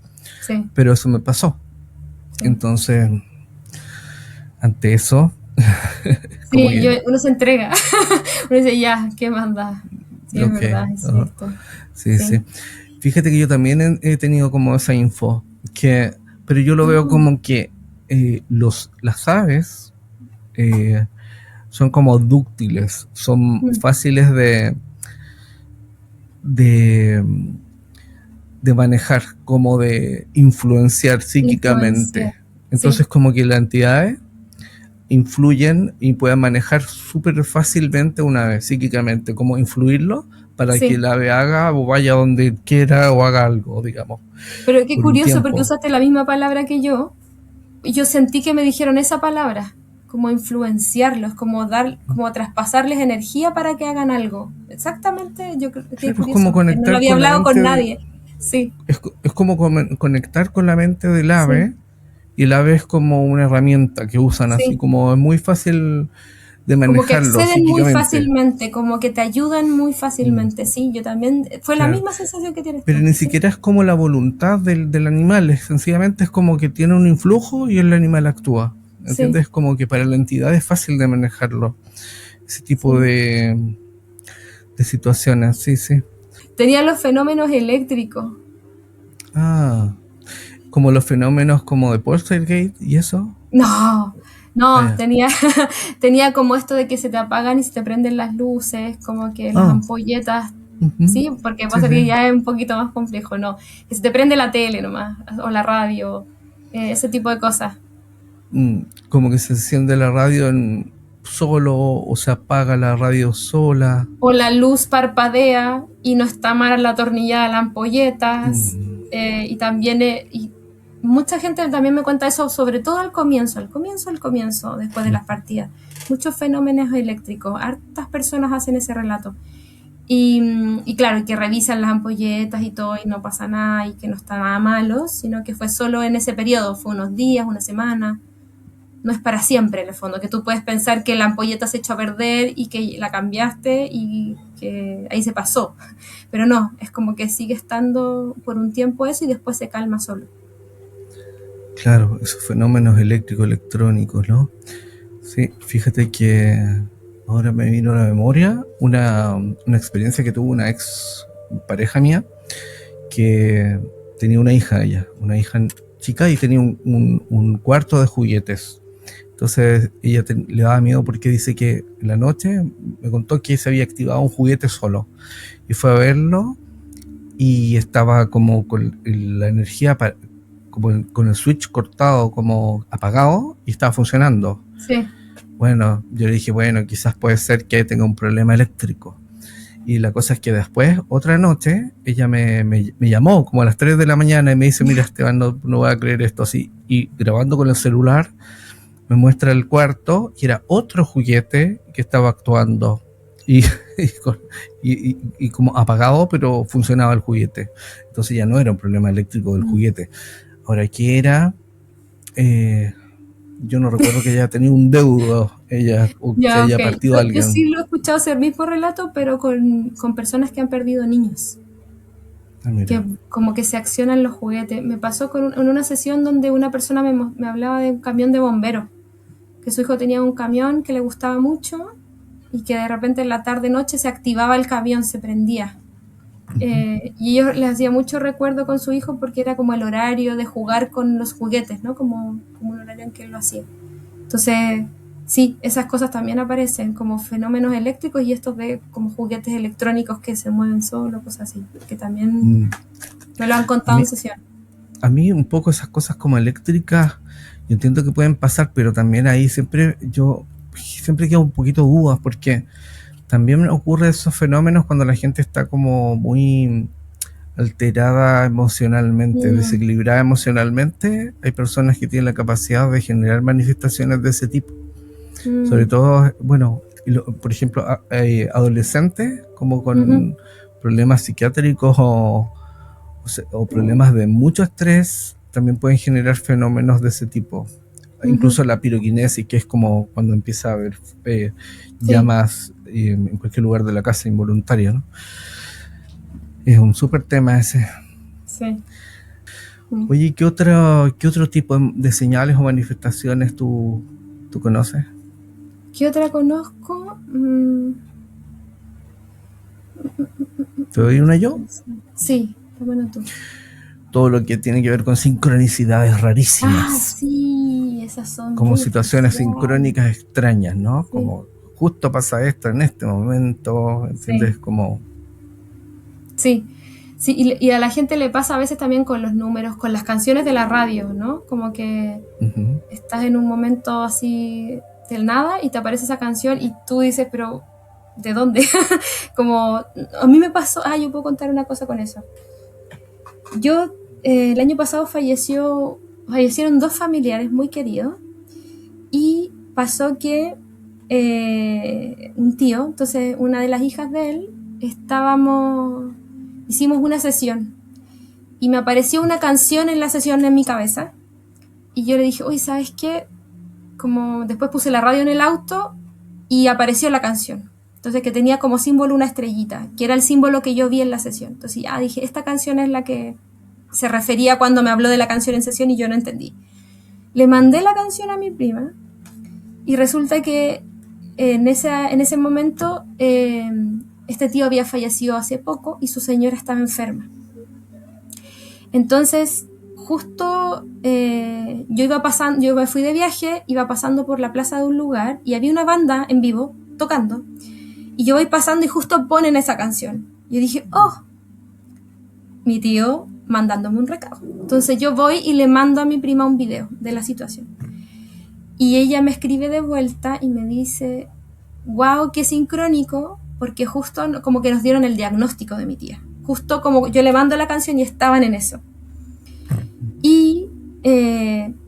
Speaker 2: sí,
Speaker 3: pero eso me pasó.
Speaker 2: sí.
Speaker 3: Entonces, ante eso, como
Speaker 2: Sí,
Speaker 3: que,
Speaker 2: uno se entrega. Uno dice, ya, ¿qué manda? Sí, es
Speaker 3: ok,
Speaker 2: verdad, es
Speaker 3: uh-huh.
Speaker 2: cierto.
Speaker 3: Sí, sí.
Speaker 2: Sí.
Speaker 3: Fíjate que yo también he tenido como esa info, que, pero yo lo veo
Speaker 2: Ah,
Speaker 3: como que las aves eh, son como dúctiles, son
Speaker 2: mm,
Speaker 3: fáciles de, de manejar, como de influenciar
Speaker 2: influencia.
Speaker 3: psíquicamente.
Speaker 2: Sí,
Speaker 3: Entonces como que las entidades influyen y pueden manejar súper fácilmente una ave psíquicamente, como influirlo para que el
Speaker 2: sí.
Speaker 3: ave haga o vaya donde quiera o haga algo, digamos,
Speaker 2: Pero qué
Speaker 3: por un
Speaker 2: curioso porque
Speaker 3: tiempo.
Speaker 2: usaste la misma palabra que yo. Y yo sentí que me dijeron esa palabra, como influenciarlos, como dar, como traspasarles energía para que hagan algo. Exactamente, yo creo que es
Speaker 3: Claro, es como
Speaker 2: curioso, porque no lo
Speaker 3: conectar
Speaker 2: había
Speaker 3: con la
Speaker 2: hablado con
Speaker 3: mente,
Speaker 2: nadie. Sí,
Speaker 3: es como conectar con la mente del
Speaker 2: sí,
Speaker 3: ave y el ave es como una herramienta que usan así,
Speaker 2: sí.
Speaker 3: como es muy fácil de
Speaker 2: Como que
Speaker 3: manejarlo
Speaker 2: acceden muy
Speaker 3: psíquicamente.
Speaker 2: fácilmente, como que te ayudan muy
Speaker 3: Mm,
Speaker 2: fácilmente. Sí, yo también, fue la
Speaker 3: claro.
Speaker 2: misma sensación que tienes
Speaker 3: Pero
Speaker 2: tú.
Speaker 3: ni
Speaker 2: Sí,
Speaker 3: siquiera es como la voluntad del animal, es, sencillamente es como que tiene un influjo y el animal actúa.
Speaker 2: sí,
Speaker 3: ¿Entiendes? Como que para la entidad es fácil de manejarlo, ese tipo
Speaker 2: sí.
Speaker 3: de situaciones, sí, sí.
Speaker 2: Tenía los fenómenos eléctricos.
Speaker 3: Ah, como los fenómenos como de Poltergeist y eso.
Speaker 2: No,
Speaker 3: Ah,
Speaker 2: no,
Speaker 3: ya.
Speaker 2: tenía como esto de que se te apagan y se te prenden las luces, como que las
Speaker 3: Ah,
Speaker 2: ampolletas,
Speaker 3: ujú,
Speaker 2: sí, porque
Speaker 3: sí,
Speaker 2: pasa
Speaker 3: sí.
Speaker 2: que ya es un poquito más complejo, no, que se te prende la tele nomás, o la radio, ese tipo de cosas.
Speaker 3: Mm, como que se enciende la radio solo o se apaga la radio sola.
Speaker 2: O la luz parpadea y no está mal la atornillada las ampolletas,
Speaker 3: Mm,
Speaker 2: y también, y mucha gente también me cuenta eso, sobre todo al comienzo, después de las partidas. Muchos fenómenos eléctricos, hartas personas hacen ese relato. Y claro, que revisan las ampolletas y todo y no pasa nada y que no está nada malo, sino que fue solo en ese periodo, fue unos días, una semana. No es para siempre en el fondo, que tú puedes pensar que la ampolleta se echó a perder y que la cambiaste y que ahí se pasó. Pero no, es como que sigue estando por un tiempo eso y después se calma solo.
Speaker 3: claro, esos fenómenos eléctricos, electrónicos, ¿no? Sí, fíjate que ahora me vino a la memoria una experiencia que tuvo una ex pareja mía que tenía una hija ella, una hija chica y tenía un cuarto de juguetes. Entonces ella le daba miedo porque dice que en la noche me contó que se había activado un juguete solo. Y fue a verlo y estaba como con la energía, como con el switch cortado, como apagado, y estaba funcionando.
Speaker 2: Sí.
Speaker 3: Bueno, yo le dije, bueno, quizás puede ser que tenga un problema eléctrico. Y la cosa es que después, otra noche, ella me llamó como a las 3 de la mañana y me dice, mira Esteban, no voy a creer esto así. Y grabando con el celular, me muestra el cuarto y era otro juguete que estaba actuando. Y, y como apagado, pero funcionaba el juguete. Entonces ya no era un problema eléctrico del juguete. Ahora, ¿qué era? Yo no recuerdo que haya tenido un deudo, o que
Speaker 2: Ya,
Speaker 3: haya
Speaker 2: ok.
Speaker 3: partido a
Speaker 2: Yo sí
Speaker 3: alguien.
Speaker 2: lo he escuchado ese mismo relato, pero con personas que han perdido niños. Que como que se accionan los juguetes. Me pasó en una sesión donde una persona me hablaba de un camión de bomberos, que su hijo tenía un camión que le gustaba mucho y que de repente en la tarde-noche se activaba el camión, se prendía. Y ellos les hacía mucho recuerdo con su hijo porque era como el horario de jugar con los juguetes, ¿no? Como un horario en que él lo hacía. Entonces, sí, esas cosas también aparecen como fenómenos eléctricos y estos de como juguetes electrónicos que se mueven solos, cosas así, que también me lo han contado en sesión.
Speaker 3: A mí un poco esas cosas como eléctricas, yo entiendo que pueden pasar, pero también ahí siempre quedo un poquito dudas porque también ocurre esos fenómenos cuando la gente está como muy alterada emocionalmente, desequilibrada emocionalmente. Hay personas que tienen la capacidad de generar manifestaciones de ese tipo. Sobre todo, bueno, por ejemplo, adolescentes como con problemas psiquiátricos o problemas de mucho estrés también pueden generar fenómenos de ese tipo. Incluso la piroquinesis, que es como cuando empieza a haber llamas en cualquier lugar de la casa involuntaria, ¿no? Es un súper tema ese.
Speaker 2: Sí.
Speaker 3: Oye, ¿qué otro tipo de señales o manifestaciones tú conoces?
Speaker 2: ¿Qué otra conozco?
Speaker 3: ¿Te doy una yo?
Speaker 2: Sí, bueno tú.
Speaker 3: Todo lo que tiene que ver con sincronicidades rarísimas.
Speaker 2: Ah, sí, esas son.
Speaker 3: Como situaciones sincrónicas extrañas, ¿no? Sí. Como justo pasa esto en este momento, ¿entiendes?
Speaker 2: Sí.
Speaker 3: Como...
Speaker 2: Sí, sí, y a la gente le pasa a veces también con los números, con las canciones de la radio, ¿no? Como que estás en un momento así del nada y te aparece esa canción y tú dices, pero ¿de dónde? Como, a mí me pasó, yo puedo contar una cosa con eso. Yo, el año pasado fallecieron 2 familiares muy queridos y pasó que un tío, entonces una de las hijas de él, hicimos una sesión y me apareció una canción en la sesión en mi cabeza y yo le dije, oye, ¿sabes qué? Como después puse la radio en el auto y apareció la canción. Entonces que tenía como símbolo una estrellita, que era el símbolo que yo vi en la sesión. Entonces dije, esta canción es la que se refería cuando me habló de la canción en sesión y yo no entendí. Le mandé la canción a mi prima y resulta que en ese momento este tío había fallecido hace poco y su señora estaba enferma. Entonces, justo yo me fui de viaje, iba pasando por la plaza de un lugar y había una banda en vivo tocando y yo voy pasando y justo ponen esa canción. Yo dije, oh, mi tío mandándome un recado. Entonces yo voy y le mando a mi prima un video de la situación. Y ella me escribe de vuelta y me dice, wow, qué sincrónico, porque justo como que nos dieron el diagnóstico de mi tía. Justo como yo le mando la canción y estaban en eso. Y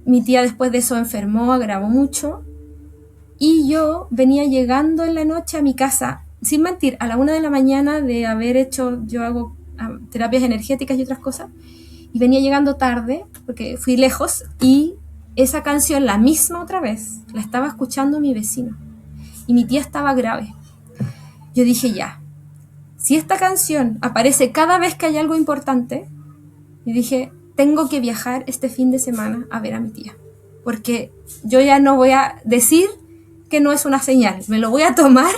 Speaker 2: mi tía después de eso enfermó, agravó mucho. Y yo venía llegando en la noche a mi casa, sin mentir, a la 1 de la mañana de haber hecho, yo hago terapias energéticas y otras cosas, y venía llegando tarde, porque fui lejos, y esa canción, la misma otra vez, la estaba escuchando mi vecino. Y mi tía estaba grave. Yo dije, ya, si esta canción aparece cada vez que hay algo importante, y dije, tengo que viajar este fin de semana a ver a mi tía, porque yo ya no voy a decir que no es una señal, me lo voy a tomar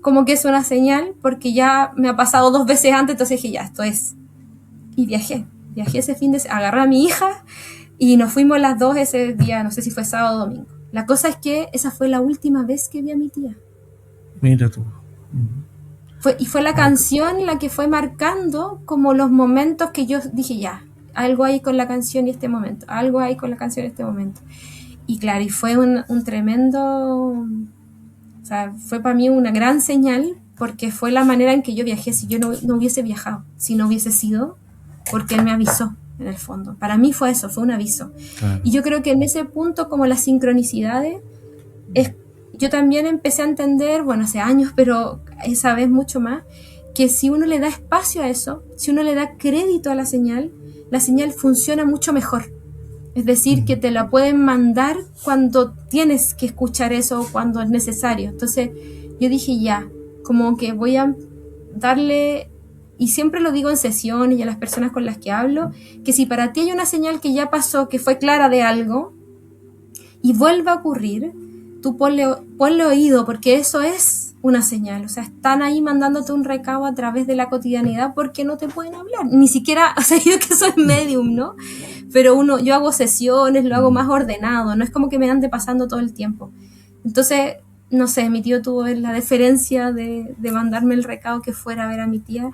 Speaker 2: como que es una señal, porque ya me ha pasado 2 veces antes, entonces dije, ya, esto es. Y viajé ese fin de semana, agarré a mi hija, Y nos fuimos las dos ese día, no sé si fue sábado o domingo. La cosa es que esa fue la última vez que vi a mi tía.
Speaker 3: Mira tú.
Speaker 2: Y fue la
Speaker 3: Ah,
Speaker 2: canción la que fue marcando como los momentos que yo dije, ya, algo hay con la canción y este momento, algo hay con la canción y este momento. Y claro, y fue un tremendo, o sea, fue para mí una gran señal porque fue la manera en que yo viajé. Si yo no hubiese viajado, si no hubiese sido, porque él me avisó, en el fondo. Para mí fue eso, fue un aviso.
Speaker 3: claro.
Speaker 2: Y yo creo que en ese punto, como las sincronicidades, es, yo también empecé a entender, bueno, hace años, pero esa vez mucho más, que si uno le da espacio a eso, si uno le da crédito a la señal funciona mucho mejor. Es decir, que te la pueden mandar cuando tienes que escuchar eso o cuando es necesario. Entonces yo dije ya, como que voy a darle, y siempre lo digo en sesiones y a las personas con las que hablo, que si para ti hay una señal que ya pasó, que fue clara de algo, y vuelva a ocurrir, tú ponle oído, porque eso es una señal. O sea, están ahí mandándote un recado a través de la cotidianidad porque no te pueden hablar. Ni siquiera, o sea, yo que soy medium, ¿no? Pero yo hago sesiones, lo hago más ordenado, no es como que me ande pasando todo el tiempo. Entonces, no sé, mi tío tuvo la deferencia de mandarme el recado que fuera a ver a mi tía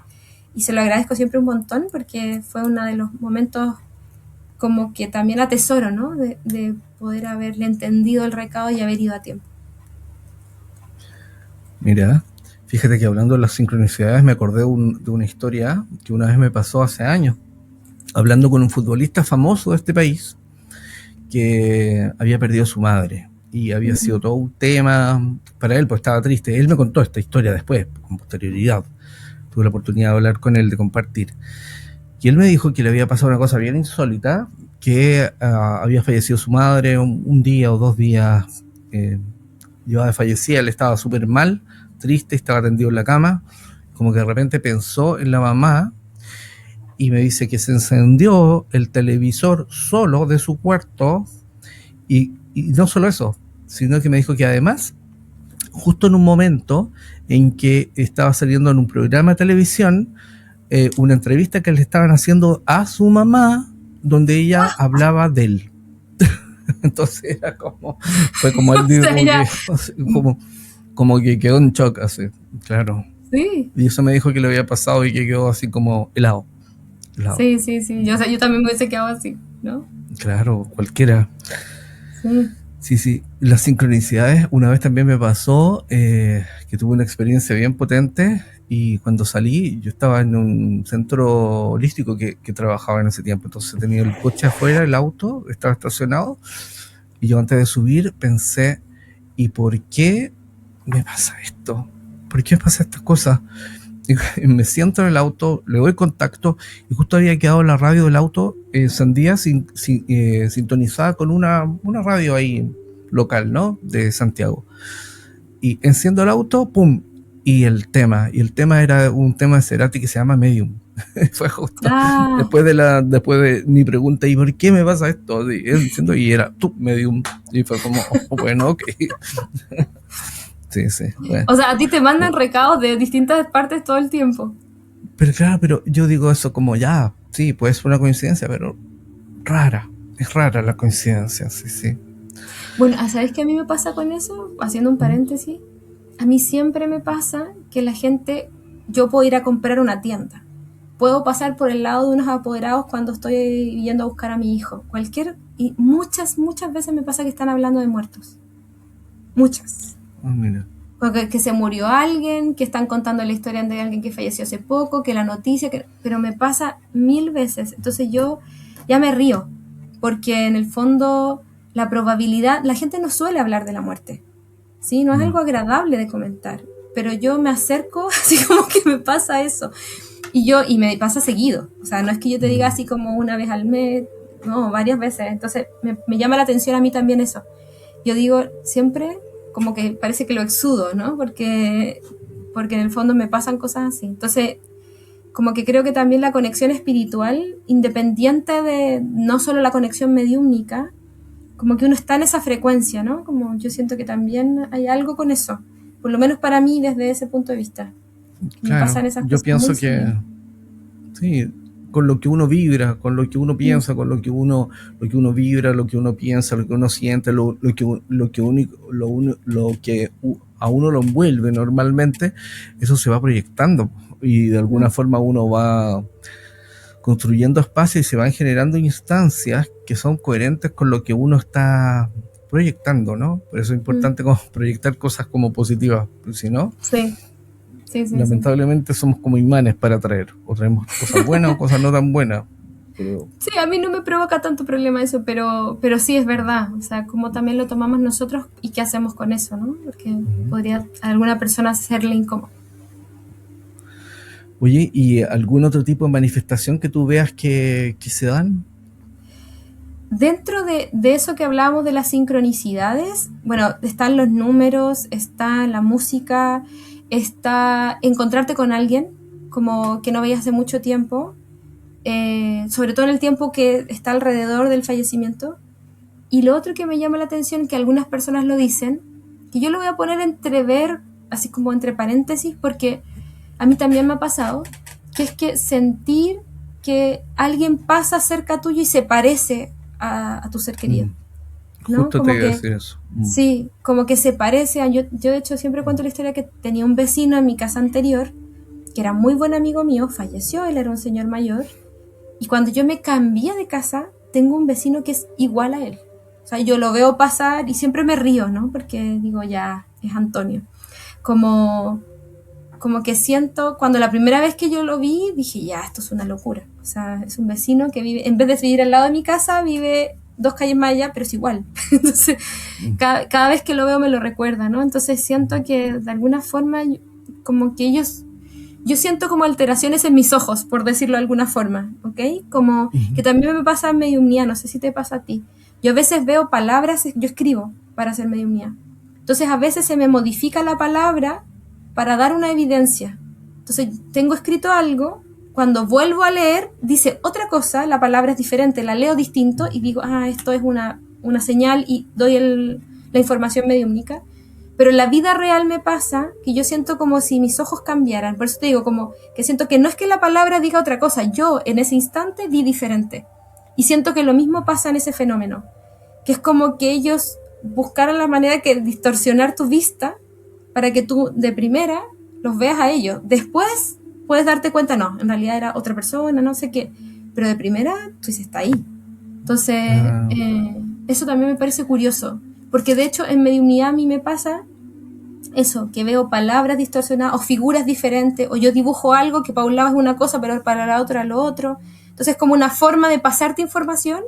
Speaker 2: y se lo agradezco siempre un montón porque fue uno de los momentos como que también atesoro, ¿no? De poder haberle entendido el recado y haber ido a tiempo.
Speaker 3: Mira, fíjate que hablando de las sincronicidades me acordé de una historia que una vez me pasó hace años, hablando con un futbolista famoso de este país que había perdido a su madre y había sido todo un tema para él, pues estaba triste. Él me contó esta historia después, con posterioridad. Tuve la oportunidad de hablar con él, de compartir. Y él me dijo que le había pasado una cosa bien insólita, que había fallecido su madre un día o 2 días, llevaba de fallecida, él estaba súper mal, triste, estaba tendido en la cama, como que de repente pensó en la mamá y me dice que se encendió el televisor solo de su cuarto y no solo eso, sino que me dijo que además, justo en un momento en que estaba saliendo en un programa de televisión, una entrevista que le estaban haciendo a su mamá, donde ella hablaba de él. Entonces era como, fue como él
Speaker 2: O
Speaker 3: dijo,
Speaker 2: sea,
Speaker 3: como
Speaker 2: ya,
Speaker 3: que, como que quedó en shock así, claro.
Speaker 2: sí,
Speaker 3: Y eso me dijo que le había pasado y que quedó así como helado, helado.
Speaker 2: sí, sí, sí. Yo, o sea, yo también me hubiese quedado así, ¿no?
Speaker 3: Claro, cualquiera.
Speaker 2: Sí.
Speaker 3: Sí, sí. Las sincronicidades, una vez también me pasó que tuve una experiencia bien potente y cuando salí, yo estaba en un centro holístico que trabajaba en ese tiempo, entonces tenía el coche afuera, el auto, estaba estacionado y yo antes de subir pensé, ¿y por qué me pasa esto? ¿Por qué me pasa estas cosas? Y me siento en el auto, le doy contacto y justo había quedado la radio del auto encendida, sintonizada con una radio ahí local, ¿no? De Santiago. Y enciendo el auto, ¡pum! Y el tema era un tema de Cerati que se llama Medium. Fue justo
Speaker 2: Ah,
Speaker 3: después de mi pregunta, ¿y por qué me pasa esto? Y era tú, Medium. Y fue como, oh, bueno, ok. Sí, sí, bueno.
Speaker 2: o sea, a ti te mandan recados de distintas partes todo el tiempo.
Speaker 3: Pero claro, pero yo digo eso como ya, sí, puede ser una coincidencia, pero rara. Es rara la coincidencia, sí, sí.
Speaker 2: Bueno, ¿sabes qué a mí me pasa con eso? Haciendo un paréntesis, a mí siempre me pasa que la gente, yo puedo ir a comprar una tienda, puedo pasar por el lado de unos apoderados cuando estoy yendo a buscar a mi hijo, y muchas veces me pasa que están hablando de muertos, muchas.
Speaker 3: Ah, mira.
Speaker 2: Porque que se murió alguien, que están contando la historia de alguien que falleció hace poco, que la noticia, pero me pasa 1000 veces. Entonces yo ya me río, porque en el fondo la probabilidad, la gente no suele hablar de la muerte, ¿sí? No es
Speaker 3: No.
Speaker 2: algo agradable de comentar, pero yo me acerco, así como que me pasa eso. Y me pasa seguido, o sea, no es que yo te diga así como una vez al mes, no, varias veces. Entonces me llama la atención a mí también eso. Yo digo siempre como que parece que lo exudo, ¿no? Porque en el fondo me pasan cosas así. Entonces, como que creo que también la conexión espiritual, independiente de no solo la conexión mediúmnica, como que uno está en esa frecuencia, ¿no? Como yo siento que también hay algo con eso, por lo menos para mí desde ese punto de vista. Me
Speaker 3: Claro,
Speaker 2: pasan esas
Speaker 3: yo
Speaker 2: cosas muy
Speaker 3: pienso que
Speaker 2: seguido.
Speaker 3: sí, con lo que uno vibra, con lo que uno piensa, con lo que uno vibra, lo que uno piensa, lo que uno siente, lo que a uno lo envuelve normalmente, eso se va proyectando y de alguna forma uno va construyendo espacios y se van generando instancias que son coherentes con lo que uno está proyectando, ¿no? Por eso es importante como proyectar cosas como positivas, si no,
Speaker 2: Sí, sí, sí, sí.
Speaker 3: lamentablemente somos como imanes para atraer, o traemos cosas buenas o cosas no tan buenas. Pero
Speaker 2: Sí, a mí no me provoca tanto problema eso, pero sí es verdad. O sea, como también lo tomamos nosotros y qué hacemos con eso, ¿no? Porque podría a alguna persona hacerle incómodo.
Speaker 3: oye, ¿y algún otro tipo de manifestación que tú veas que se dan?
Speaker 2: Dentro de eso que hablábamos de las sincronicidades, bueno, están los números, está la música, está encontrarte con alguien como que no veías hace mucho tiempo, sobre todo en el tiempo que está alrededor del fallecimiento. Y lo otro que me llama la atención, que algunas personas lo dicen, que yo lo voy a poner entrever, así como entre paréntesis, porque a mí también me ha pasado, que es que sentir que alguien pasa cerca tuyo y se parece a tu ser querido, ¿no?
Speaker 3: Justo te
Speaker 2: Como
Speaker 3: iba a
Speaker 2: que,
Speaker 3: decir eso.
Speaker 2: sí, como que se parece a... Yo de hecho siempre cuento la historia que tenía un vecino en mi casa anterior, que era muy buen amigo mío, falleció, él era un señor mayor, y cuando yo me cambié de casa, tengo un vecino que es igual a él. O sea, yo lo veo pasar y siempre me río, ¿no? Porque digo, ya, es Antonio. Como, como que siento, cuando la primera vez que yo lo vi, dije, ya, esto es una locura. O sea, es un vecino que vive, en vez de vivir al lado de mi casa, vive 2 calles más allá, pero es igual. Entonces, cada vez que lo veo me lo recuerda, ¿no? Entonces siento que de alguna forma, como que ellos yo siento como alteraciones en mis ojos, por decirlo de alguna forma, ¿ok? Como que también me pasa en mediumnía, no sé si te pasa a ti. Yo a veces veo palabras, yo escribo para hacer mediumnía. Entonces a veces se me modifica la palabra para dar una evidencia. Entonces tengo escrito algo, cuando vuelvo a leer dice otra cosa, la palabra es diferente, la leo distinto y digo, esto es una señal y doy la información mediúmnica. Pero en la vida real me pasa que yo siento como si mis ojos cambiaran. Por eso te digo, como que siento que no es que la palabra diga otra cosa, yo en ese instante vi diferente. Y siento que lo mismo pasa en ese fenómeno. Que es como que ellos buscaran la manera de distorsionar tu vista para que tú de primera los veas a ellos. Después puedes darte cuenta, no, en realidad era otra persona, no sé qué. Pero de primera tú dices, está ahí. Entonces, eso también me parece curioso. Porque de hecho en mediunidad a mí me pasa eso, que veo palabras distorsionadas o figuras diferentes, o yo dibujo algo que para un lado es una cosa, pero para la otra lo otro. Entonces como una forma de pasarte información,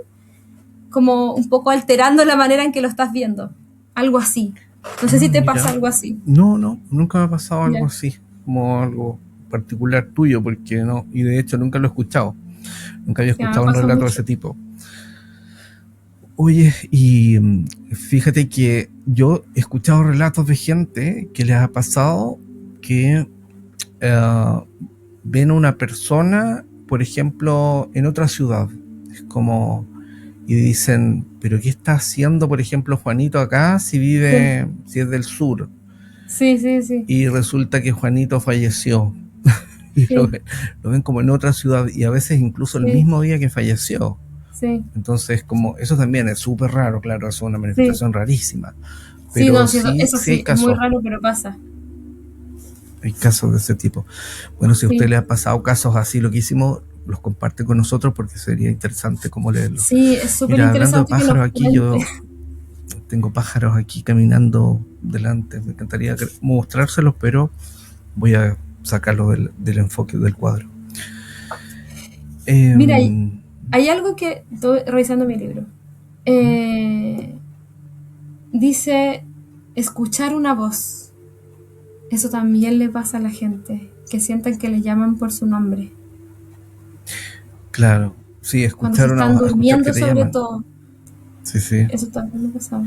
Speaker 2: como un poco alterando la manera en que lo estás viendo. Algo así. No sé si te pasa algo así.
Speaker 3: No, nunca me ha pasado algo
Speaker 2: Ya.
Speaker 3: así, como algo particular tuyo, porque no, y de hecho nunca lo he escuchado. Nunca había
Speaker 2: Ya, me
Speaker 3: escuchado un
Speaker 2: pasa
Speaker 3: relato de
Speaker 2: mucho.
Speaker 3: ese tipo. Oye, y fíjate que yo he escuchado relatos de gente que les ha pasado que ven a una persona, por ejemplo, en otra ciudad. Es como, y dicen, pero ¿qué está haciendo, por ejemplo, Juanito acá si
Speaker 2: Sí,
Speaker 3: vive, si es del sur?
Speaker 2: sí, sí, sí.
Speaker 3: Y resulta que Juanito falleció. Y
Speaker 2: Sí,
Speaker 3: lo ven como en otra ciudad y a veces incluso el
Speaker 2: sí,
Speaker 3: mismo día que falleció.
Speaker 2: sí,
Speaker 3: Entonces, como eso también es súper raro, claro, es una
Speaker 2: sí.
Speaker 3: manifestación rarísima.
Speaker 2: Sí,
Speaker 3: Pero
Speaker 2: no, sí,
Speaker 3: sí,
Speaker 2: eso
Speaker 3: sí
Speaker 2: sí, es muy raro, pero pasa.
Speaker 3: hay casos de ese tipo. Bueno, si a usted
Speaker 2: Sí,
Speaker 3: le ha pasado casos así, lo que hicimos, los comparte con nosotros porque sería interesante cómo leerlo.
Speaker 2: sí, es súper
Speaker 3: Mira, hablando de
Speaker 2: interesante que nos
Speaker 3: pájaros aquí,
Speaker 2: cuente.
Speaker 3: yo tengo pájaros aquí caminando delante. Me encantaría mostrárselos, pero voy a sacarlos del enfoque del cuadro.
Speaker 2: Mira, hay algo que estoy revisando mi libro. Dice escuchar una voz. Eso también le pasa a la gente, que sienten que le llaman por su nombre.
Speaker 3: Claro, sí,
Speaker 2: Cuando se están
Speaker 3: escuchar que
Speaker 2: durmiendo
Speaker 3: te
Speaker 2: sobre
Speaker 3: llaman.
Speaker 2: todo.
Speaker 3: Sí, sí.
Speaker 2: Eso también me pasaba.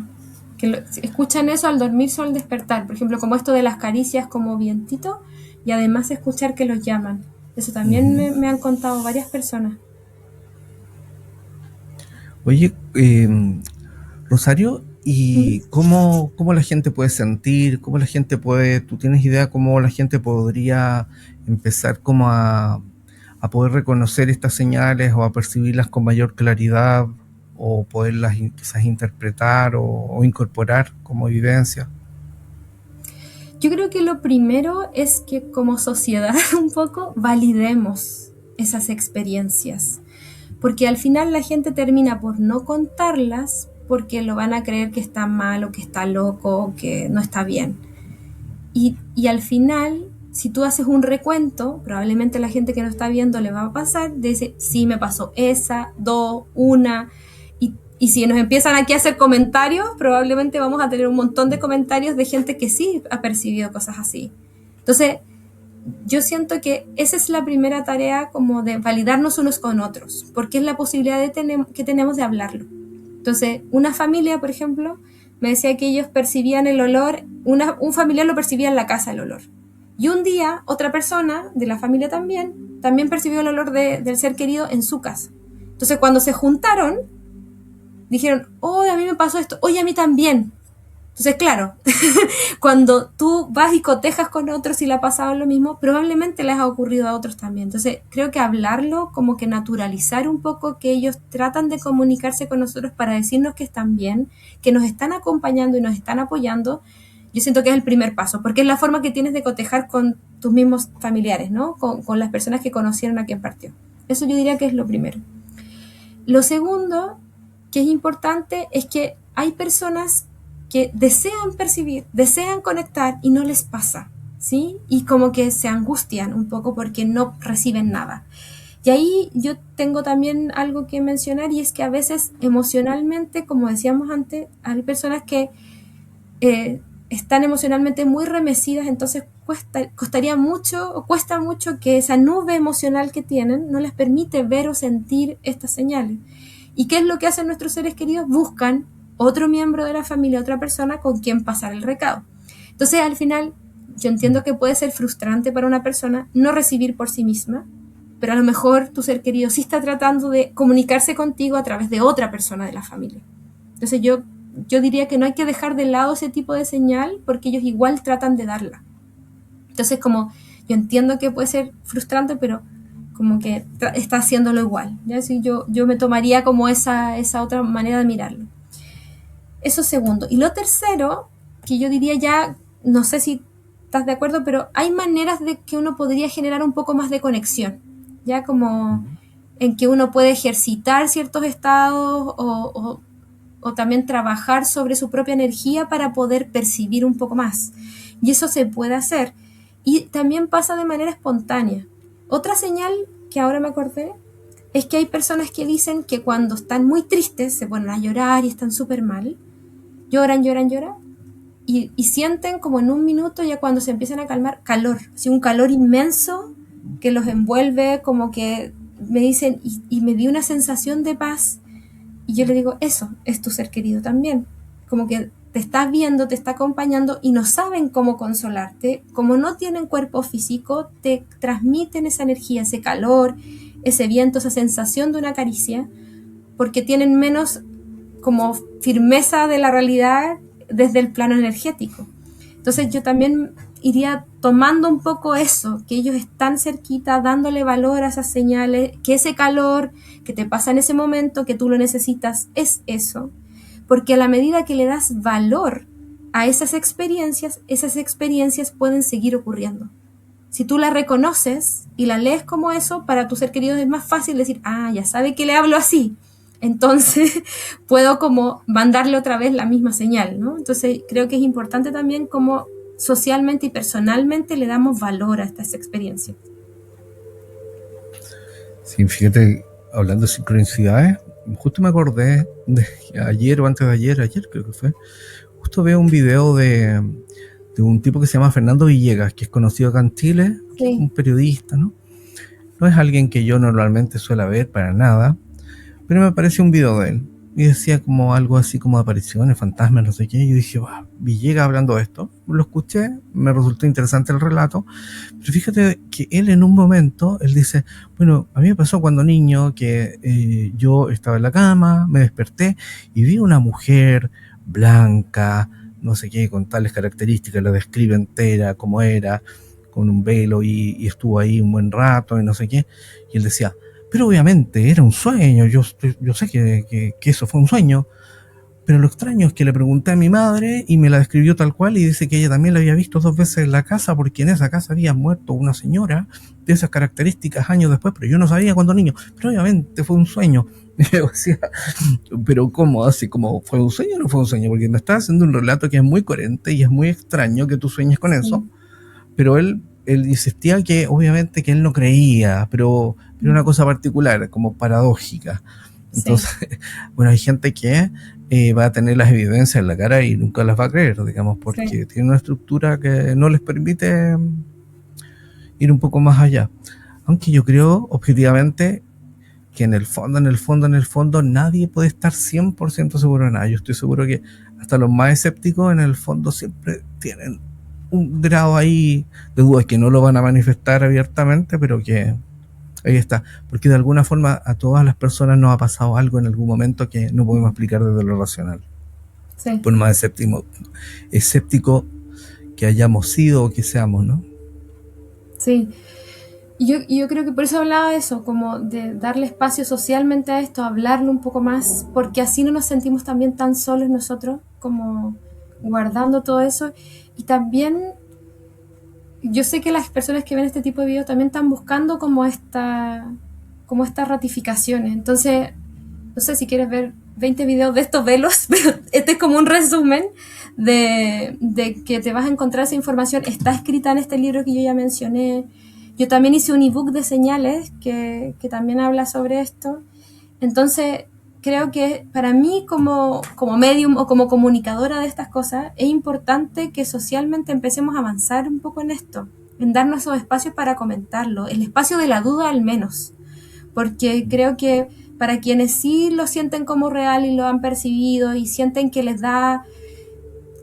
Speaker 2: Que escuchan eso al dormirse o al despertar. Por ejemplo, como esto de las caricias como vientito. Y además escuchar que los llaman. Eso también
Speaker 3: Uh-huh.
Speaker 2: me han contado varias personas.
Speaker 3: Oye, Rosario, ¿y
Speaker 2: Ujú.
Speaker 3: cómo la gente puede sentir? ¿Cómo la gente puede, tú tienes idea cómo la gente podría empezar como a a poder reconocer estas señales o a percibirlas con mayor claridad o poderlas quizás interpretar o incorporar como evidencia?
Speaker 2: Yo creo que lo primero es que como sociedad un poco validemos esas experiencias, porque al final la gente termina por no contarlas porque lo van a creer que está mal o que está loco o que no está bien. Y al final, si tú haces un recuento, probablemente la gente que no está viendo le va a pasar, dice, sí, me pasó esa, dos, una, y si nos empiezan aquí a hacer comentarios, probablemente vamos a tener un montón de comentarios de gente que sí ha percibido cosas así. Entonces, yo siento que esa es la primera tarea como de validarnos unos con otros, porque es la posibilidad que tenemos de hablarlo. Entonces, una familia, por ejemplo, me decía que ellos percibían el olor, un familiar lo percibía en la casa el olor. Y un día, otra persona de la familia también percibió el olor del ser querido en su casa. Entonces, cuando se juntaron, dijeron, oh, a mí me pasó esto, oye, a mí también. Entonces, claro, cuando tú vas y cotejas con otros y le ha pasado lo mismo, probablemente les ha ocurrido a otros también. Entonces, creo que hablarlo, como que naturalizar un poco que ellos tratan de comunicarse con nosotros para decirnos que están bien, que nos están acompañando y nos están apoyando, yo siento que es el primer paso, porque es la forma que tienes de cotejar con tus mismos familiares, ¿no? Con las personas que conocieron a quien partió. Eso yo diría que es lo primero. Lo segundo, que es importante, es que hay personas que desean percibir, desean conectar y no les pasa, ¿sí? Y como que se angustian un poco porque no reciben nada. Y ahí yo tengo también algo que mencionar, y es que a veces emocionalmente, como decíamos antes, hay personas que están emocionalmente muy remecidas, entonces cuesta mucho que esa nube emocional que tienen no les permite ver o sentir estas señales. ¿Y qué es lo que hacen nuestros seres queridos? Buscan otro miembro de la familia, otra persona con quien pasar el recado. Entonces, al final, yo entiendo que puede ser frustrante para una persona no recibir por sí misma, pero a lo mejor tu ser querido sí está tratando de comunicarse contigo a través de otra persona de la familia. Entonces, yo diría que no hay que dejar de lado ese tipo de señal porque ellos igual tratan de darla. Entonces, como yo entiendo que puede ser frustrante, pero como que está haciéndolo igual, ¿ya? Así yo me tomaría como esa otra manera de mirarlo. Eso segundo. Y lo tercero, que yo diría ya, no sé si estás de acuerdo, pero hay maneras de que uno podría generar un poco más de conexión, ya como en que uno puede ejercitar ciertos estados o también trabajar sobre su propia energía para poder percibir un poco más. Y eso se puede hacer. Y también pasa de manera espontánea. Otra señal que ahora me acordé es que hay personas que dicen que cuando están muy tristes se ponen a llorar y están súper mal. Lloran y sienten como en un minuto, ya cuando se empiezan a calmar, calor, así un calor inmenso que los envuelve, como que me dicen, y me dio una sensación de paz. Y yo le digo, eso es tu ser querido también, como que te está viendo, te está acompañando y no saben cómo consolarte, como no tienen cuerpo físico, te transmiten esa energía, ese calor, ese viento, esa sensación de una caricia, porque tienen menos como firmeza de la realidad desde el plano energético. Entonces yo también iría tomando un poco eso, que ellos están cerquita, dándole valor a esas señales, que ese calor que te pasa en ese momento, que tú lo necesitas, es eso. Porque a la medida que le das valor a esas experiencias pueden seguir ocurriendo. Si tú la reconoces y la lees como eso, para tu ser querido es más fácil decir, ah, ya sabe que le hablo así. Entonces puedo como mandarle otra vez la misma señal, ¿no? Entonces creo que es importante también como socialmente y personalmente le damos valor a estas experiencias.
Speaker 3: Sí, fíjate, hablando de sincronicidades, justo me acordé de ayer o antes de ayer creo que fue, justo veo un video de un tipo que se llama Fernando Villegas, que es conocido acá en Chile,
Speaker 2: Sí.
Speaker 3: un periodista, ¿no? No es alguien que yo normalmente suelo ver para nada, pero me apareció un video de él y decía como algo así como apariciones, fantasmas, no sé qué, y yo dije, wow, Villegas hablando de esto, lo escuché, me resultó interesante el relato, pero fíjate que él en un momento, él dice, bueno, a mí me pasó cuando niño que yo estaba en la cama, me desperté y vi una mujer blanca, no sé qué, con tales características, la describe entera, cómo era, con un velo y estuvo ahí un buen rato y no sé qué. Y él decía, pero obviamente era un sueño, yo sé que eso fue un sueño. Pero lo extraño es que le pregunté a mi madre y me la describió tal cual y dice que ella también la había visto 2 veces en la casa porque en esa casa había muerto una señora de esas características años después, pero yo no sabía cuando niño. Pero obviamente fue un sueño. Y yo decía, pero ¿cómo? Así como, ¿fue un sueño o no fue un sueño? Porque me está haciendo un relato que es muy coherente y es muy extraño que tú sueñes con eso.
Speaker 2: Sí.
Speaker 3: Pero él insistía que obviamente que él no creía, pero una cosa particular, como paradójica.
Speaker 2: Sí.
Speaker 3: Entonces, bueno, hay gente que va a tener las evidencias en la cara y nunca las va a creer, digamos, porque
Speaker 2: Sí.
Speaker 3: tiene una estructura que no les permite ir un poco más allá. Aunque yo creo, objetivamente, que en el fondo, nadie puede estar 100% seguro de nada. Yo estoy seguro que hasta los más escépticos, en el fondo, siempre tienen un grado ahí de dudas que no lo van a manifestar abiertamente, pero que ahí está, porque de alguna forma a todas las personas nos ha pasado algo en algún momento que no podemos explicar desde lo racional.
Speaker 2: Sí.
Speaker 3: Por más escéptico que hayamos sido o que seamos, ¿no?
Speaker 2: Sí. Y yo creo que por eso hablaba de eso, como de darle espacio socialmente a esto, hablarlo un poco más, porque así no nos sentimos también tan solos nosotros, como guardando todo eso. Y también, yo sé que las personas que ven este tipo de videos también están buscando como estas ratificaciones. Entonces, no sé si quieres ver 20 videos de estos velos, pero este es como un resumen de que te vas a encontrar esa información. Está escrita en este libro que yo ya mencioné. Yo también hice un ebook de señales que también habla sobre esto. Entonces, creo que para mí como medium o como comunicadora de estas cosas, es importante que socialmente empecemos a avanzar un poco en esto, en darnos esos espacios para comentarlo, el espacio de la duda al menos, porque creo que para quienes sí lo sienten como real y lo han percibido y sienten que les da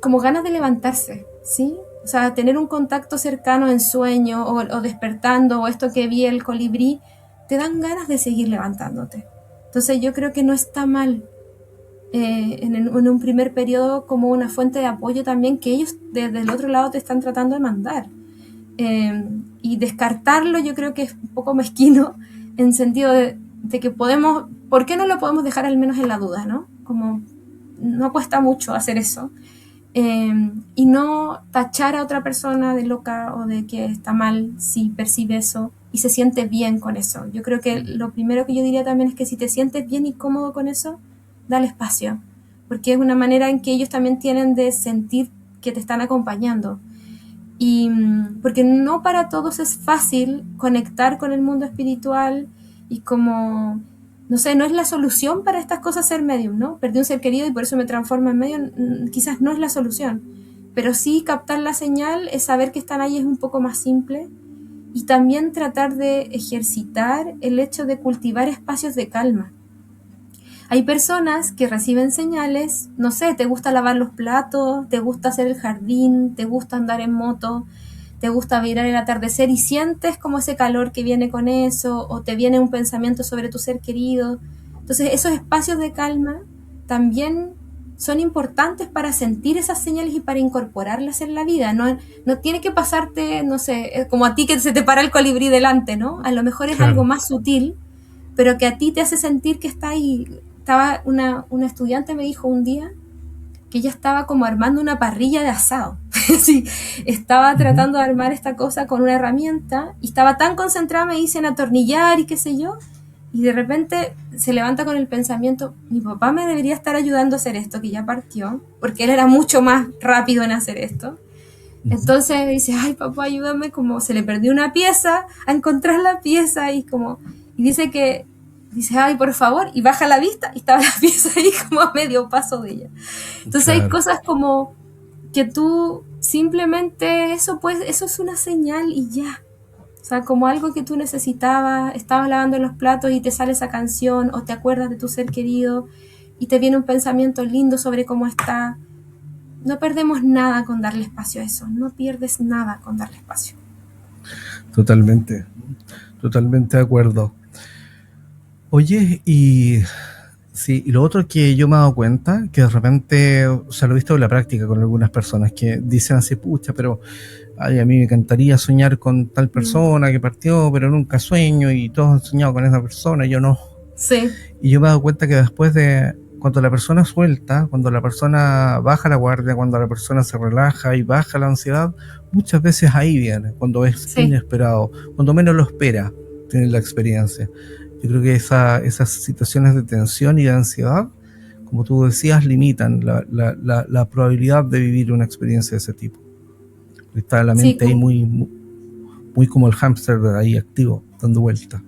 Speaker 2: como ganas de levantarse, ¿sí? O sea, tener un contacto cercano en sueño o despertando, o esto que vi el colibrí, te dan ganas de seguir levantándote. Entonces yo creo que no está mal en un primer periodo como una fuente de apoyo también que ellos desde el otro lado te están tratando de mandar. Y descartarlo yo creo que es un poco mezquino en sentido de que podemos, ¿por qué no lo podemos dejar al menos en la duda, ¿no? Como no cuesta mucho hacer eso. Y no tachar a otra persona de loca o de que está mal si percibe eso y se siente bien con eso. Yo creo que lo primero que yo diría también es que si te sientes bien y cómodo con eso, dale espacio, porque es una manera en que ellos también tienen de sentir que te están acompañando. Y porque no para todos es fácil conectar con el mundo espiritual y como, no sé, no es la solución para estas cosas ser medium, ¿no? Perdí un ser querido y por eso me transformo en medium, quizás no es la solución, pero sí captar la señal, es saber que están ahí es un poco más simple y también tratar de ejercitar el hecho de cultivar espacios de calma. Hay personas que reciben señales, no sé, te gusta lavar los platos, te gusta hacer el jardín, te gusta andar en moto, te gusta mirar el atardecer y sientes como ese calor que viene con eso, o te viene un pensamiento sobre tu ser querido. Entonces esos espacios de calma también son importantes para sentir esas señales y para incorporarlas en la vida. No tiene que pasarte, no sé, como a ti que se te para el colibrí delante, ¿no? A lo mejor es algo
Speaker 3: Claro.
Speaker 2: más sutil, pero que a ti te hace sentir que está ahí. Estaba una estudiante me dijo un día que ella estaba como armando una parrilla de asado. Sí, estaba tratando de armar esta cosa con una herramienta y estaba tan concentrada, me dice, en atornillar y qué sé yo, y de repente se levanta con el pensamiento, mi papá me debería estar ayudando a hacer esto, que ya partió, porque él era mucho más rápido en hacer esto. Entonces dice, ay papá, ayúdame, como se le perdió una pieza, a encontrar la pieza y como, y dice, ay por favor, y baja la vista y estaba la pieza ahí como a medio paso de ella. Entonces hay
Speaker 3: Claro.
Speaker 2: cosas como que tú simplemente, eso es una señal y ya. O sea, como algo que tú necesitabas, estabas lavando los platos y te sale esa canción, o te acuerdas de tu ser querido y te viene un pensamiento lindo sobre cómo está. No perdemos nada con darle espacio a eso, no pierdes nada con darle espacio.
Speaker 3: Totalmente de acuerdo. Oye, y sí, y lo otro que yo me he dado cuenta, que de repente, o sea, lo he visto en la práctica con algunas personas que dicen así, pucha, pero ay, a mí me encantaría soñar con tal persona que partió, pero nunca sueño y todos han soñado con esa persona, yo no.
Speaker 2: Sí,
Speaker 3: Y yo me he dado cuenta que después de, cuando la persona suelta, cuando la persona baja la guardia, cuando la persona se relaja y baja la ansiedad, muchas veces ahí viene, cuando es
Speaker 2: sí.
Speaker 3: inesperado, cuando menos lo espera, tiene la experiencia. Yo creo que esas situaciones de tensión y de ansiedad, como tú decías, limitan la probabilidad de vivir una experiencia de ese tipo. Está la
Speaker 2: Sí,
Speaker 3: mente ahí muy como el hámster ahí activo, dando vueltas.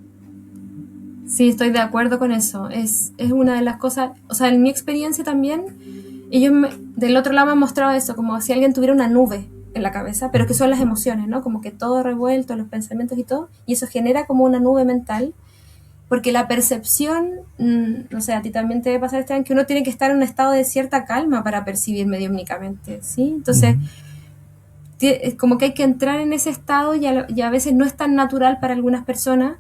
Speaker 2: sí, estoy de acuerdo con eso. Es una de las cosas, o sea, en mi experiencia también, del otro lado me han mostrado eso, como si alguien tuviera una nube en la cabeza, pero que son las emociones, ¿no? Como que todo revuelto, los pensamientos y todo, y eso genera como una nube mental, porque la percepción, no sé, a ti también te debe pasar, Esteban, que uno tiene que estar en un estado de cierta calma para percibir mediúmnicamente, ¿sí? Entonces, es como que hay que entrar en ese estado y a veces no es tan natural para algunas personas.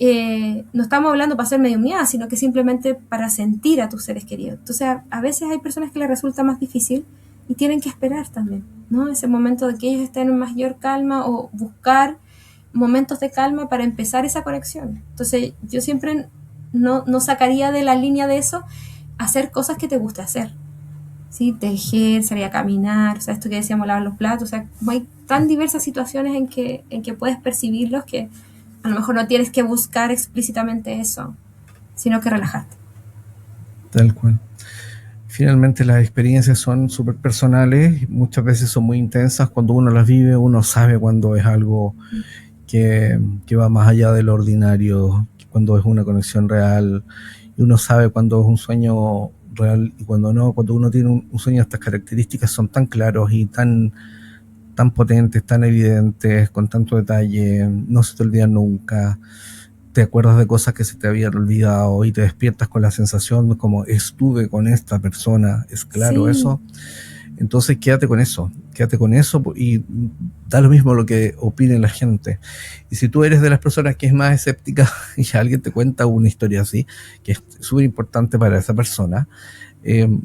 Speaker 2: No estamos hablando para hacer mediunidad, sino que simplemente para sentir a tus seres queridos. Entonces, a veces hay personas que les resulta más difícil y tienen que esperar también, ¿no? Ese momento de que ellos estén en mayor calma o buscar momentos de calma para empezar esa conexión. Entonces, yo siempre no sacaría de la línea de eso hacer cosas que te guste hacer. ¿Sí? Tejer, salir a caminar, o sea, esto que decíamos, lavar los platos, o sea, hay tan diversas situaciones en que puedes percibirlos que a lo mejor no tienes que buscar explícitamente eso, sino que relajarte.
Speaker 3: Tal cual. Finalmente las experiencias son súper personales, muchas veces son muy intensas, cuando uno las vive uno sabe cuando es algo que va más allá del ordinario, cuando es una conexión real, y uno sabe cuando es un sueño real y cuando no, cuando uno tiene un sueño de estas características son tan claros y tan potentes, tan evidentes, con tanto detalle, no se te olvidan nunca, te acuerdas de cosas que se te habían olvidado y te despiertas con la sensación como estuve con esta persona, es claro
Speaker 2: Sí,
Speaker 3: eso. Entonces quédate con eso y da lo mismo lo que opine la gente. Y si tú eres de las personas que es más escéptica y alguien te cuenta una historia así, que es súper importante para esa persona,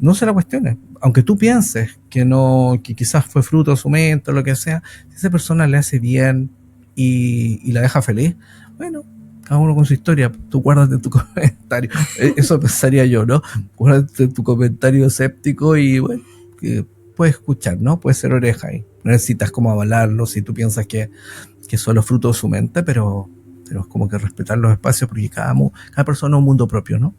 Speaker 3: no se la cuestiones. Aunque tú pienses que no, que quizás fue fruto de su mente o lo que sea, si esa persona le hace bien y la deja feliz, bueno, cada uno con su historia, tú guárdate tu comentario. Eso pensaría yo, ¿no? Guárdate tu comentario escéptico y bueno, que puedes escuchar, ¿no? Puedes ser oreja ahí. No necesitas como avalarlo si tú piensas que es solo fruto de su mente, pero tenemos como que respetar los espacios porque cada persona es un mundo propio, ¿no?